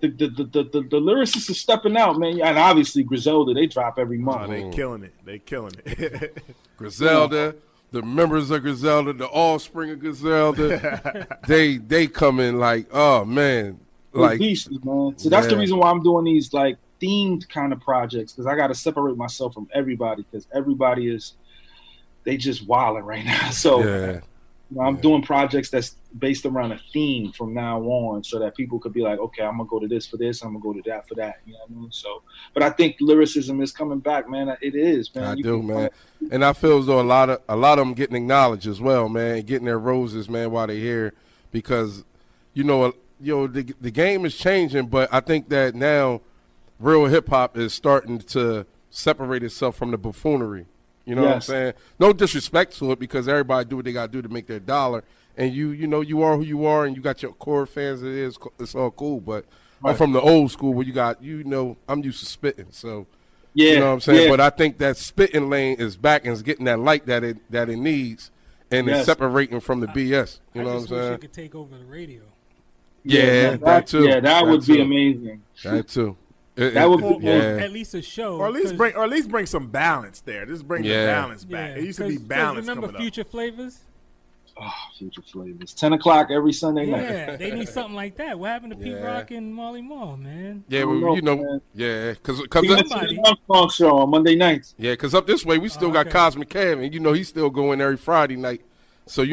the lyricists are stepping out, man. And obviously Griselda, they drop every month. They killing it. Griselda, the members of Griselda, the offspring of Griselda, they come in like, oh man, like beasts, man. So that's the reason why I'm doing these like themed kind of projects, because I got to separate myself from everybody, because everybody they just wilding right now. So I'm doing projects that's based around a theme from now on, so that people could be like, okay, I'm gonna go to this for this, I'm gonna go to that for that. You know what I mean? So, but I think lyricism is coming back, man. It is, man. I do, man. And I feel as though a lot of them getting acknowledged as well, man, getting their roses, man, while they're here, because the game is changing, but I think that now real hip hop is starting to separate itself from the buffoonery. You know what I'm saying? No disrespect to it, because everybody do what they got to do to make their dollar. And you are who you are, and you got your core fans. It's all cool. But I'm from the old school where you got, I'm used to spitting. So, you know what I'm saying? But I think that spitting lane is back and is getting that light that it needs, and it's separating from the BS. You know what I'm saying? I wish it could take over the radio. Yeah, that too. Yeah, that would be amazing. That too. That would be at least a show, or at least bring some balance there. Just bring the balance back. It used to be balance. Remember Future Flavors? Oh, Future Flavors. 10 o'clock every Sunday night. Yeah, they need something like that. What happened to Pete Rock and Molly Mall, man? Yeah, because funk show on Monday nights. Yeah, because up this way we still got Cosmic Cam, and he's still going every Friday night. So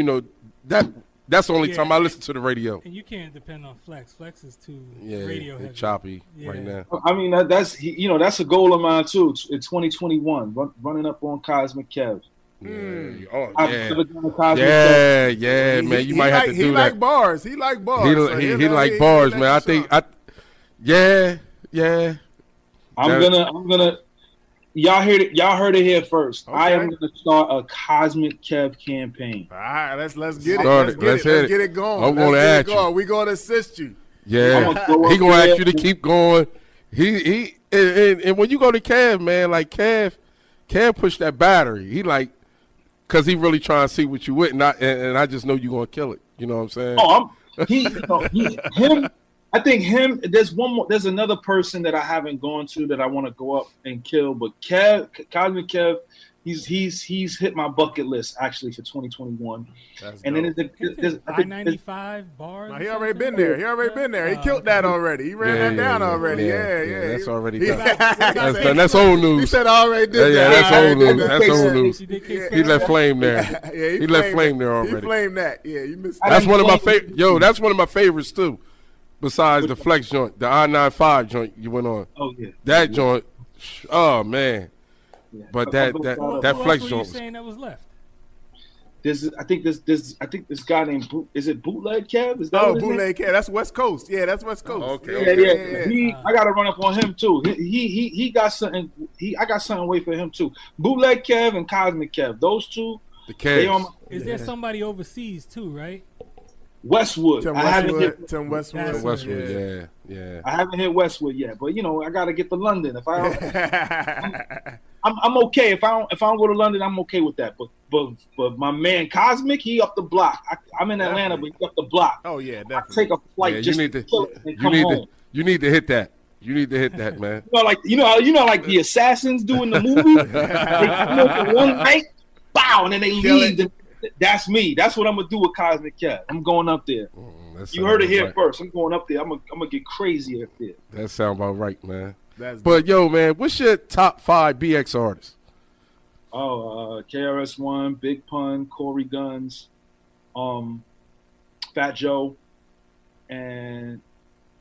that That's the only time I listen to the radio. And you can't depend on Flex. Flex is too Yeah, radio heavy. choppy right now. I mean, that's that's a goal of mine too. In 2021, running up on Cosmic Kev. Yeah. Oh, I've yeah. never done a Cosmic Kev. Yeah, man. You might have to do that. He like bars. He like bars. He like bars, man. Yeah. I'm gonna. Y'all heard it here first. Okay. I am gonna start a Cosmic Kev campaign. All right, let's get it. Let's get it going. I'm gonna ask you. We're gonna assist you. Yeah, he gonna ask you to keep going. And when you go to Kev, man, like Kev pushed that battery. He like, cause he really trying to see what you with, and I just know you gonna kill it. You know what I'm saying? Oh, him. I think him. There's one more. There's another person that I haven't gone to that I want to go up and kill. But Cosmic Kev, he's hit my bucket list actually for 2021. And then there's I-95 bars. No, he already been there. He killed that already. He ran that down already. Yeah. That's already done. That's old news. He said I already did that. That's old news. That's old news. He left flame there. He left flame there already. He flamed that. Yeah, you missed. That's one of my favorite. Yo, that's one of my favorites too. Besides the Flex joint, the I-95 joint you went on. Oh yeah. That joint. Oh man. Yeah. But that Flex joint. What was saying that was left? I think this guy named is it Bootleg Kev? Is that Bootleg Kev? That's West Coast. Yeah, that's West Coast. Okay. Yeah. I gotta run up on him too. He got something. I got something wait for him too. Bootleg Kev and Cosmic Kev. Those two. The Kevs. Is there somebody overseas too? Right. Westwood. Tim Westwood. Yeah. I haven't hit Westwood yet, but I gotta get to London. If I'm okay. If I don't go to London, I'm okay with that. But my man Cosmic, he up the block. I'm in Atlanta, but he up the block. Oh yeah, definitely. I take a flight just to kill it and come home. You need to hit that. You need to hit that, man. Like the assassins do in the movie. They come in for one night, bow, and then they leave. That's me. That's what I'm gonna do with Cosmic Kev. I'm going up there. You heard it here first. I'm going up there. I'm gonna get crazy up there. That sounds about right, man. But yo, man, what's your top 5 BX artists? KRS-One, Big Pun, Corey Guns, Fat Joe, and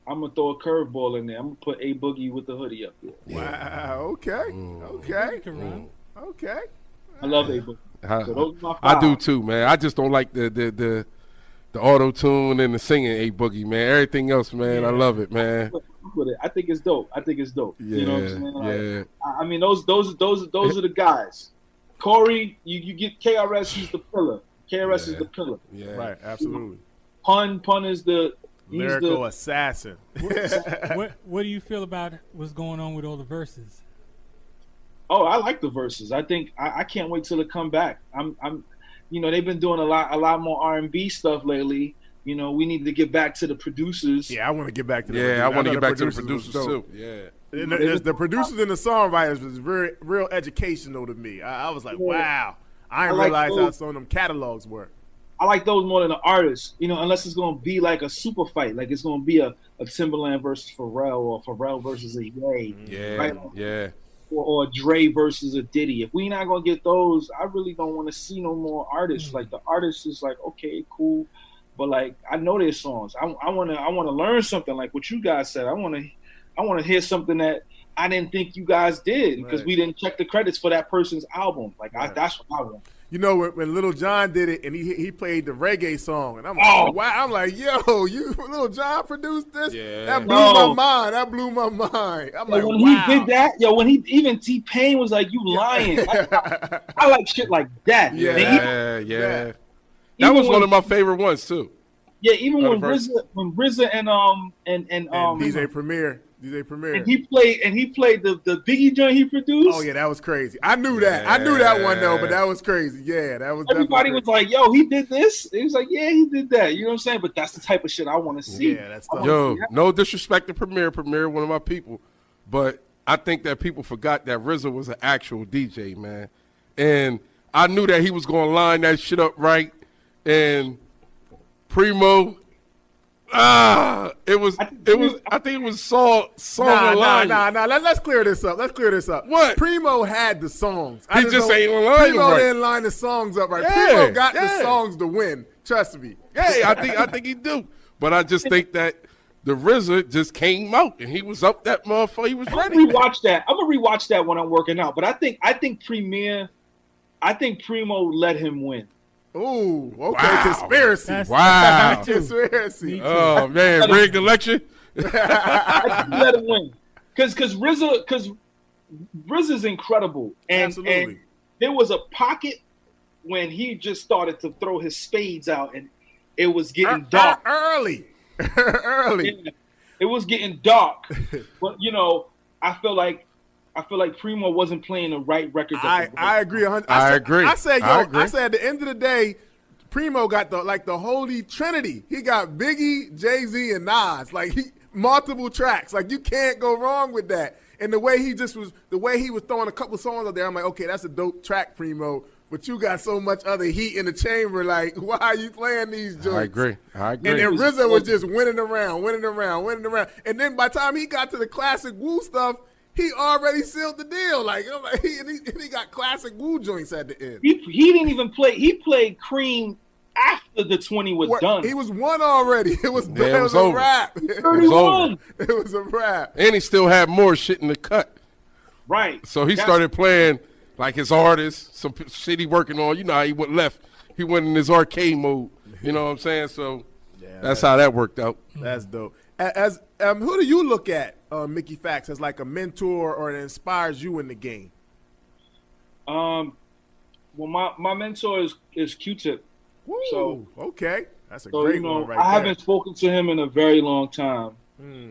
I'm gonna throw a curveball in there. I'm gonna put A Boogie with the hoodie up there. Wow. Okay. I love A Boogie. So those are my 5. I do too, man. I just don't like the auto tune and the singing A Boogie, man. Everything else, man, I love it, man. I think it's dope. Yeah, you know what I'm saying? Yeah. I mean, those are the guys. Corey, you get KRS. He's the pillar. KRS is the pillar. Yeah, right. Absolutely. Pun is the lyrical assassin. What do you feel about what's going on with all the verses? Oh, I like the verses. I think I can't wait till it come back. They've been doing a lot more R&B stuff lately. We need to get back to the producers. Yeah, I want to get back to the producers. I want to get back to the producers too. Yeah. And the producers and the songwriters was very real educational to me. I was like, wow. I didn't realize how some of them catalogs work. I like those more than the artists, unless it's going to be like a super fight. Like it's going to be a Timberland versus Pharrell or Pharrell versus a Ye. Yeah, right? yeah. Or a Dre versus a Diddy. If we not going to get those, I really don't want to see no more artists. Like the artist is like, okay, cool. But like, I know their songs. I want to learn something like what you guys said. I want to hear something that I didn't think you guys did because we didn't check the credits for that person's album. Like that's what I want. When Little John did it and he played the reggae song and I'm like, wow, I'm like, yo, you Little John produced this? Yeah. That blew my mind. I'm like, when wow. he did that, when even T-Pain was like, you lying. I like shit like that. Yeah. That was one of my favorite ones too. Yeah, even when RZA and DJ Premier. And he played the Biggie joint he produced. Oh yeah, that was crazy. I knew that. I knew that one though, but that was crazy. Yeah, that was. Everybody was like, "Yo, he did this." He was like, "Yeah, he did that." You know what I'm saying? But that's the type of shit I want to see. Yeah, that's tough. Yo, no disrespect to Premier, one of my people, but I think that people forgot that RZA was an actual DJ, man, and I knew that he was going to line that shit up right, and Primo. I think it was song line. Nah. Let's clear this up. What? Primo had the songs. He just ain't line Primo right. didn't line the songs up right. Yeah, Primo got the songs to win. Trust me. Yeah, I think he do. But I just think that the RZA just came out and he was up that motherfucker. He was I'm ready. gonna rewatch that when I'm working out. But I think Primo let him win. Ooh, okay, Wow. conspiracy. Wow. Conspiracy. Oh man, rigged election. I think he let him win. Because RZA's incredible. And there was a pocket when he just started to throw his spades out and it was getting dark. Early. Early. Yeah, it was getting dark. But I feel like Primo wasn't playing the right records. I agree 100%. I agree. I said at the end of the day, Primo got the holy trinity. He got Biggie, Jay-Z, and Nas. Like multiple tracks. Like you can't go wrong with that. And the way he was throwing a couple songs out there, I'm like, okay, that's a dope track, Primo. But you got so much other heat in the chamber. Like, why are you playing these joints? I agree. And then RZA was just winning around. And then by the time he got to the classic Wu stuff, he already sealed the deal. Like he got classic Wu joints at the end. He didn't even play. He played Cream after the 20 was done. He was one already. It was over. a wrap. It was over. It was a wrap. And he still had more shit in the cut. Right. So he started playing like his artist, some shit he working on. You know how he went left. He went in his arcade mode. You know what I'm saying? So that's how that worked out. That's dope. As who do you look at, Mickey Factz, as like a mentor or that inspires you in the game? Well, my mentor is Q-Tip. Woo, so okay, that's a great one right there. I haven't spoken to him in a very long time,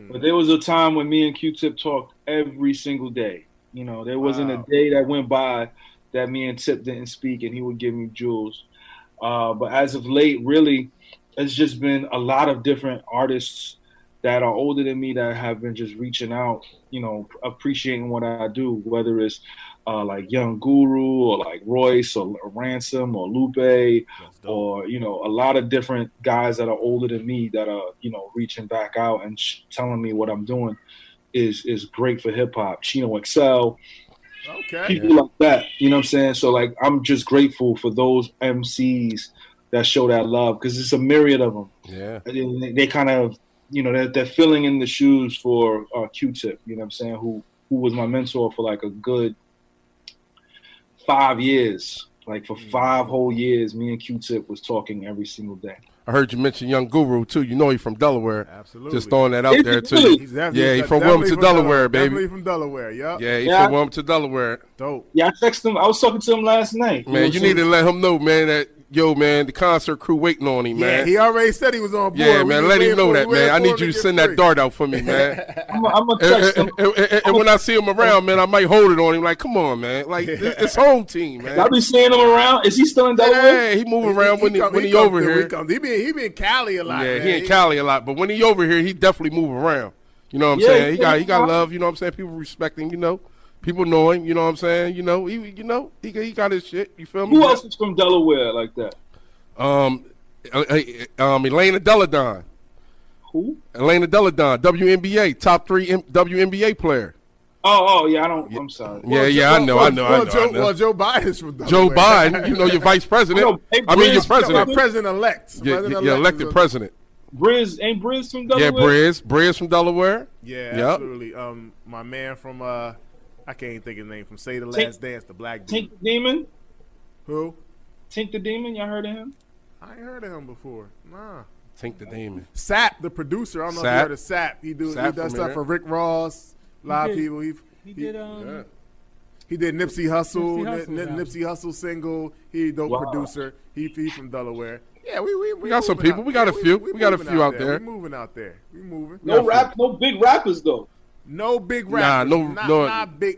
but there was a time when me and Q-Tip talked every single day. There wasn't a day that went by that me and Tip didn't speak, and he would give me jewels. But as of late, really, it's just been a lot of different artists that are older than me that have been just reaching out, appreciating what I do, whether it's like Young Guru or like Royce or Ransom or Lupe or, a lot of different guys that are older than me that are, reaching back out and telling me what I'm doing is great for hip hop. Chino XL, people like that, you know what I'm saying? So like, I'm just grateful for those MCs that show that love because it's a myriad of them. Yeah. They kind of, they're filling in the shoes for Q-Tip, you know what I'm saying? Who was my mentor for like a good 5 years. Like for 5 whole years, me and Q-Tip was talking every single day. I heard you mention Young Guru too. He's from Delaware. Absolutely. Just throwing that out there too. He's from Wilmington, Delaware, baby. Definitely from Delaware, yep. Yeah, he's from Wilmington, Delaware. Dope. Yeah, I texted him. I was talking to him last night. Man, you need to let him know, man, that the concert crew waiting on him, man. Yeah, he already said he was on board. Yeah, man, let him know that, man. I need you to send that dart out for me, man. I'm gonna text him. And when I see him around, man, I might hold it on him. Like, come on, man. Like, it's home team, man. I be seeing him around. Is he still in Delaware? Yeah, he moving around when he over here. He be in Cali a lot. Yeah, man. he in Cali a lot. But when he over here, he definitely move around. You know what I'm saying? He got love. You know what I'm saying? People respect him. People know him. You know what I'm saying? He got his shit. You feel me? Who else is from Delaware like that? Elena Deladon. Who? Elena Deladon, WNBA, top 3 WNBA player. Oh, yeah, I'm sorry. I know. Well, Joe Biden's from Delaware. Joe Biden, your vice president. Your president. President-elect. Your elected president. Ain't Briz from Delaware? Yeah, Briz from Delaware. Yeah, absolutely. My man from, I can't even think of his name, from Say the Last Dance, the black dude. Tink the Demon? Who? Tink the Demon, y'all heard of him? I ain't heard of him before. Nah. Tink the Demon. Sap, the producer. I don't know if you heard of Sap. He does stuff for Rick Ross. A lot of people. He did Nipsey Hussle. Nipsey Hussle single. He dope producer. He from Delaware. Yeah, we got some people. We got a few. We got a few out there. We moving out there. We moving. No big rappers though. No big rappers. Not big.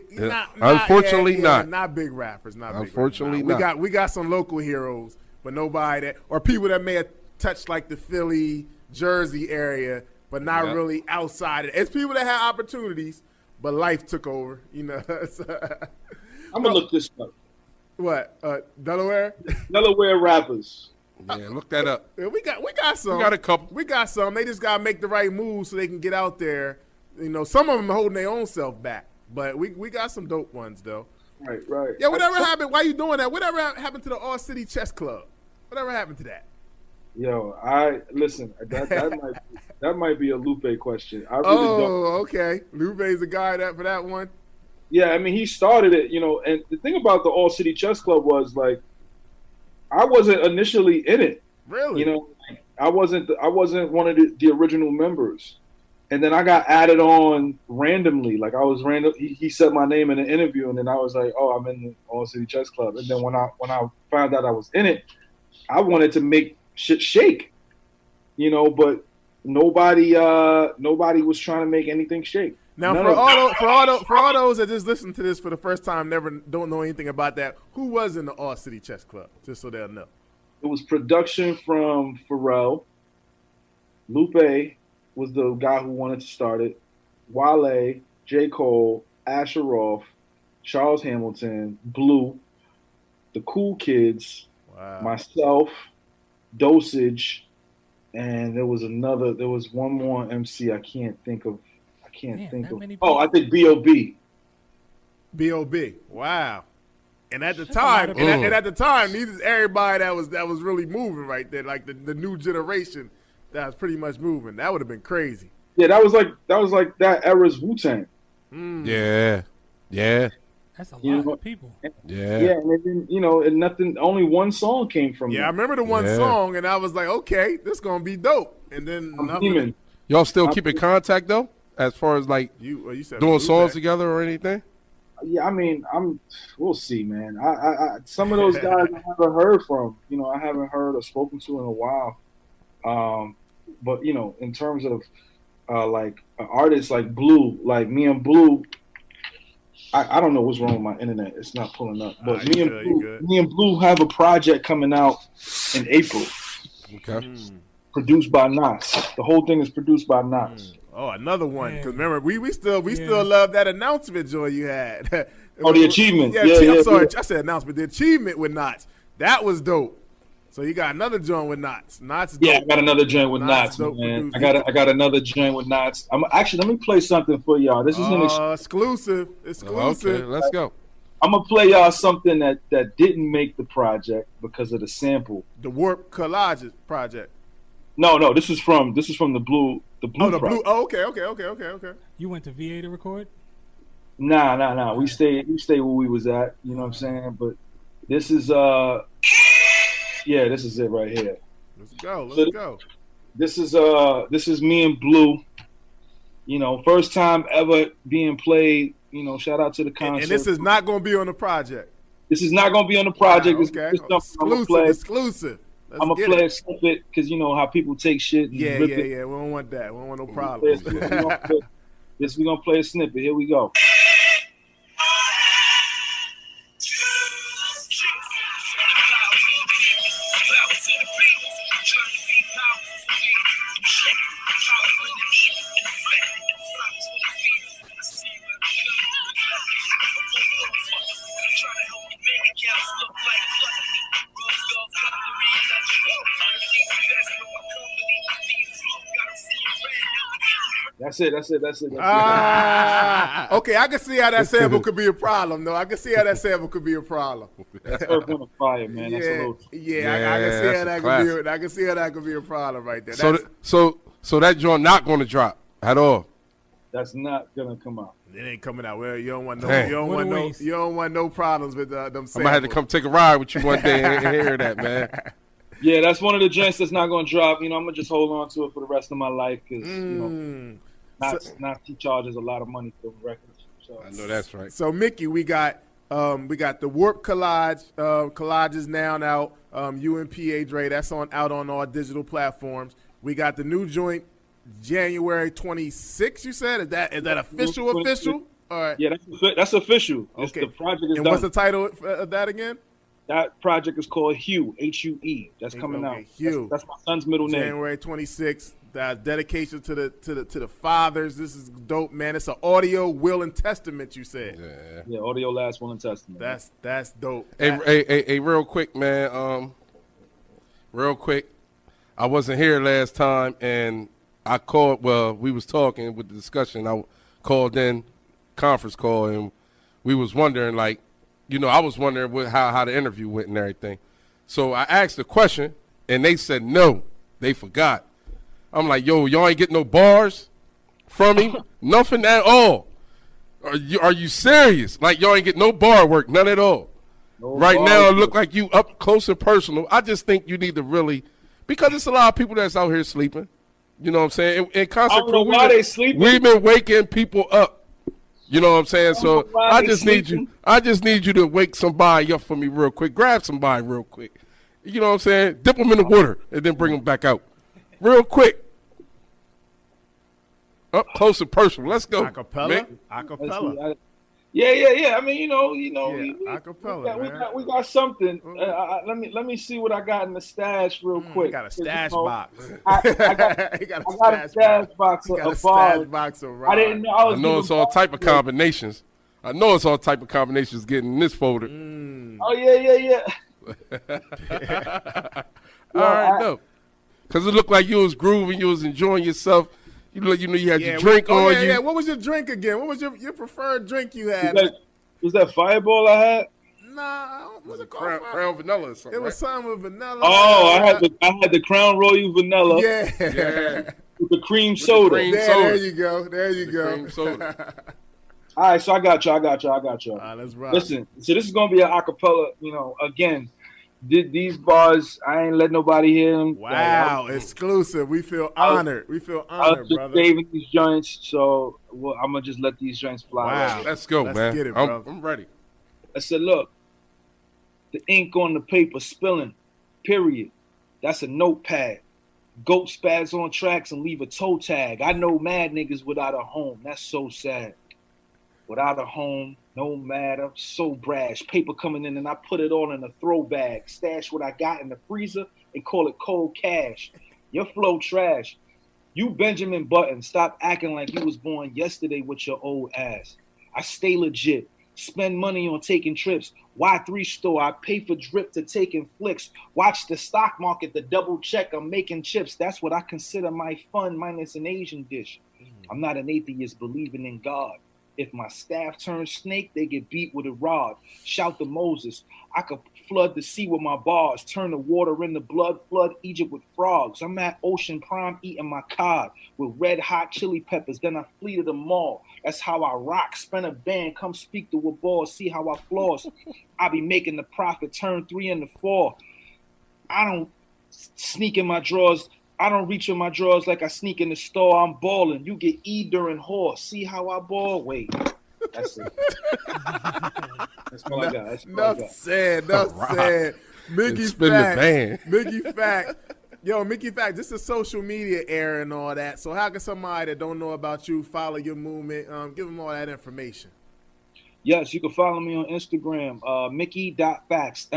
Unfortunately, not. Not big rappers. Unfortunately, not. We got some local heroes, but nobody that, or people that may have touched like the Philly, Jersey area, but not really outside it. It's people that had opportunities, but life took over. I'm gonna look this up. What? Delaware? Delaware rappers. Yeah, look that up. We got some. We got a couple. We got some. They just gotta make the right moves so they can get out there. Some of them are holding their own self back, but we got some dope ones though. Right. Yeah, whatever happened? Why you doing that? Whatever happened to the All City Chess Club? Whatever happened to that? Yo, listen. That might be a Lupe question. I really don't. Oh, okay. Lupe's the guy for that one. Yeah, I mean, he started it, and the thing about the All City Chess Club was like, I wasn't initially in it. Really? Like, I wasn't one of the original members, and then I got added on randomly. Like I was random. He said my name in an interview, and then I was like, oh, I'm in the All City Chess Club. And then when I found out I was in it, I wanted to make shit shake, but nobody was trying to make anything shake. Now, for all those that just listen to this for the first time, don't know anything about that, who was in the All City Chess Club? Just so they'll know. It was production from Pharrell. Lupe was the guy who wanted to start it. Wale, J. Cole, Asher Roth, Charles Hamilton, Blue, the Cool Kids, myself, Dosage, and there was one more MC I can't think of. Oh, I think B.O.B. B.O.B. Wow. And at the time, at the time, these is everybody that was really moving right there, like the new generation that was pretty much moving. That would have been crazy. Yeah, that was like that era's Wu-Tang. Yeah. That's a lot of people. Yeah. Yeah, and then, and nothing. Only one song came from. Yeah, I remember the one song, and I was like, okay, this gonna be dope. And then nothing. Y'all still keep in contact though, as far as like you said doing songs together or anything? Yeah, I mean, we'll see, man. I some of those guys I haven't heard from. I haven't heard or spoken to in a while. But in terms of like artists like Blue, like me and Blue, I don't know what's wrong with my internet. It's not pulling up. But me and Blue have a project coming out in April. Okay. Produced by Knots. The whole thing is produced by Knots. Oh, another one. Because remember, we still love that announcement joy you had. The achievement. I'm sorry, I said announcement. The achievement with Knots. That was dope. So you got another joint with Knots. Knots. Yeah, I got another joint with Knots, man. I got another joint with Knots. Let me play something for y'all. This is an exclusive. Okay, let's go. I'm gonna play y'all something that didn't make the project because of the sample. The Warped Collages project. No, this is from the Blue. The Blue. Blue. Oh, okay. You went to VA to record? Nah. We stayed where we was at. You know what I'm saying? But this is this is it right here. Let's go. This is me and Blue. First time ever being played. Shout out to the concert. And this is not going to be on the project. This is not going to be on the project. Okay. Exclusive. I'm gonna play a snippet because you know how people take shit. Yeah. We don't want that. We don't want no problems. We're gonna play a snippet. Here we go. That's it. Okay, I can see how that sample could be a problem, though. That's Earth, Wind & Fire, man. That's a little... I can see how that could be a problem right there. So that joint not going to drop at all. That's not gonna come out. It ain't coming out. Well, you don't want no problems with them samples. I might have to come take a ride with you one day and hear that, man. Yeah, that's one of the joints that's not going to drop. I'm going to just hold on to it for the rest of my life because, Nazi charges a lot of money for records. So. I know that's right. So, Mickey, we got the Warped Collages now out. You and P.A. Dre, that's out on all digital platforms. We got the new joint January 26th, you said? Is that official? All right. Yeah, that's official. Okay. The project is and done. What's the title of that again? That project is called Hue, Hue. That's coming out. Hue. That's my son's middle name. January 26th. Dedication to the fathers. This is dope, man. It's an audio will and testament. You said. Yeah. Audio last will and testament. That's dope. Hey, real quick, man. Real quick. I wasn't here last time, and I called. Well, we was talking with the discussion. I called in conference call, and we was wondering like. I was wondering how the interview went and everything. So I asked the question, And they said no. They forgot. I'm like, yo, y'all ain't getting no bars from him? Nothing at all. Are you serious? Like, y'all ain't getting no bar work, none at all. No right now, it look like you up close and personal. I just think you need to really, because there's a lot of people that's out here sleeping. You know what I'm saying? In concert crew, we've been waking people up. You know what I'm saying? So I just need you to wake somebody up for me real quick. Grab somebody real quick. You know what I'm saying? Dip them in the water and then bring them back out. Real quick. Up close and personal. Let's go. Acapella? Acapella. Yeah. I mean, you know. Acapella, we got something. Let me see what I got in the stash real quick. You got a stash box. I got a stash box of bars. I didn't know. I know it's all type of combinations. Getting in this folder. Oh yeah. All right, no. Because it looked like you was grooving, you was enjoying yourself. You know, you had your drink on you. Yeah, what was your drink again? What was your preferred drink you had? Was that Fireball I had? Nah, was it called Crown Vanilla or something? It was something with vanilla. Oh, I had the Crown Royal Vanilla. Yeah. With the cream soda. There you go. Cream soda. All right, so I got you. All right, let's rock. Listen, so this is gonna be an acapella. You know, again. These bars, I ain't let nobody hear them. Wow, exclusive. We feel honored. I was just brother. saving these joints, so I'm going to just let these joints fly. Wow. Let's go, man. Let's get it, bro. I'm ready. I said, look, the ink on the paper spilling, period. That's a notepad. Goat spads on tracks and leave a toe tag. I know mad niggas without a home. That's so sad. Without a home, no matter, so brash. Paper coming in and I put it all in a throw bag. Stash what I got in the freezer and call it cold cash. Your flow trash. You Benjamin Button, stop acting like you was born yesterday with your old ass. I stay legit. Spend money on taking trips. Y3 store, I pay for drip to taking flicks. Watch the stock market, the double check, I'm making chips. That's what I consider my fun minus an Asian dish. I'm not an atheist believing in God. If my staff turns snake, they get beat with a rod. Shout to Moses. I could flood the sea with my bars, turn the water into blood, flood Egypt with frogs. I'm at Ocean Prime eating my cod with red hot chili peppers. Then I flee to the mall. That's how I rock. Spend a band, come speak to a ball, see how I floss. I be making the profit turn 3 into 4. I don't sneak in my drawers. I don't reach in my drawers like I sneak in the store. I'm balling. You get E during horse. See how I ball? Wait. That's it. That's all I got. Enough said. Mickey Factz. Yo, Mickey Factz, this is social media era and all that. So how can somebody that don't know about you follow your movement? Give them all that information. Yes, you can follow me on Instagram, Mickey.Factz,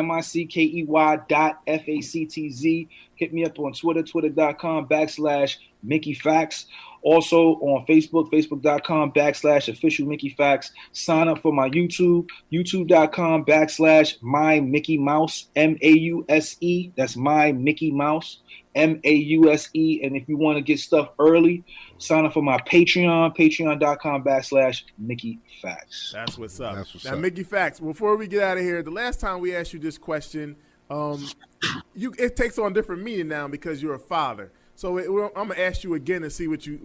MICKEY.FACTZ. Hit me up on Twitter, twitter.com/Mickey Factz. Also on Facebook, facebook.com/official Mickey Factz. Sign up for my YouTube, youtube.com/my Mickey Mouse, MAUSE. That's my Mickey Mouse, MAUSE. And if you want to get stuff early, sign up for my Patreon, patreon.com/Mickey Factz. That's what's up. Now, Mickey Factz, before we get out of here, the last time we asked you this question, it takes on different meaning now because you're a father. So I'm gonna ask you again and see what's your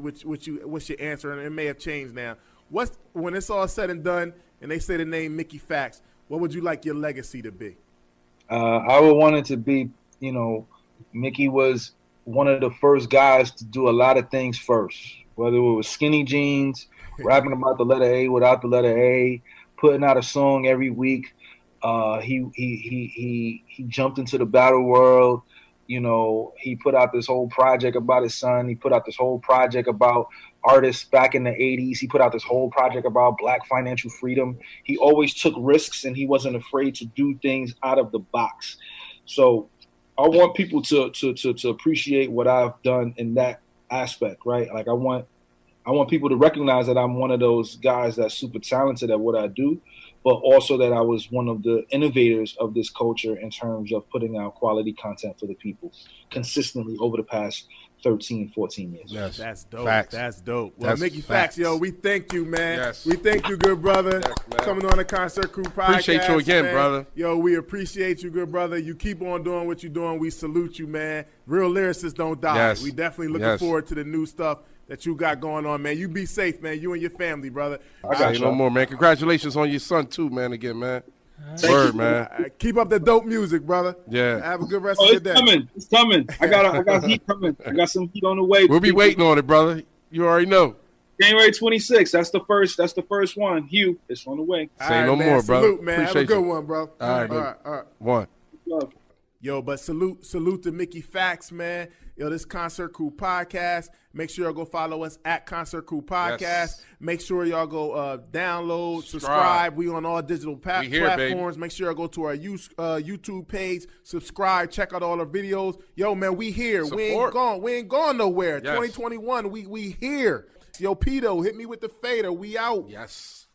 answer, and it may have changed now. When it's all said and done, and they say the name Mickey Factz, what would you like your legacy to be? I would want it to be, Mickey was one of the first guys to do a lot of things first, whether it was skinny jeans, rapping about the letter A without the letter A, putting out a song every week. He jumped into the battle world. He put out this whole project about his son. He put out this whole project about artists back in the 80s. He put out this whole project about Black financial freedom. He always took risks, and he wasn't afraid to do things out of the box. So I want people to appreciate what I've done in that aspect, right? Like I want people to recognize that I'm one of those guys that's super talented at what I do, but also that I was one of the innovators of this culture in terms of putting out quality content for the people consistently over the past 13, 14 years. Yes. That's dope. Facts. That's dope. Well, That's Mickey facts. Factz, yo, we thank you, man. Yes. We thank you, good brother, Yes, man. coming on the Concert Crew podcast. Appreciate you again, man. brother. Yo, we appreciate you, good brother. You keep on doing what you're doing. We salute you, man. Real lyricists don't die. Yes. We definitely looking forward to the new stuff that you got going on, man. You be safe, man. You and your family, brother. I got Say no more, man. Congratulations on your son too, man. Again, man. Thank Word, you. man. Keep up the dope music, brother. Yeah. Have a good rest Oh, of your it's day. coming. It's coming. I got heat coming. I got some heat on the way. We'll be waiting on it, brother. You already know. January 26th. That's the first one. Hue, it's on the way. Say All no right, man. more, brother. Salute, man. Have a Appreciate good you. one, bro. All right, all right. One. Love. Yo, but salute to Mickey Factz, man. Yo, this Concert Crew podcast. Make sure y'all go follow us at Concert Crew Podcast. Yes. Make sure y'all go download, subscribe. We on all digital platforms. Make sure y'all go to our YouTube page, subscribe, check out all our videos. Yo, man, we here. Support. We ain't gone nowhere. Yes. 2021, we here. Yo, Pito, hit me with the fader. We out. Yes.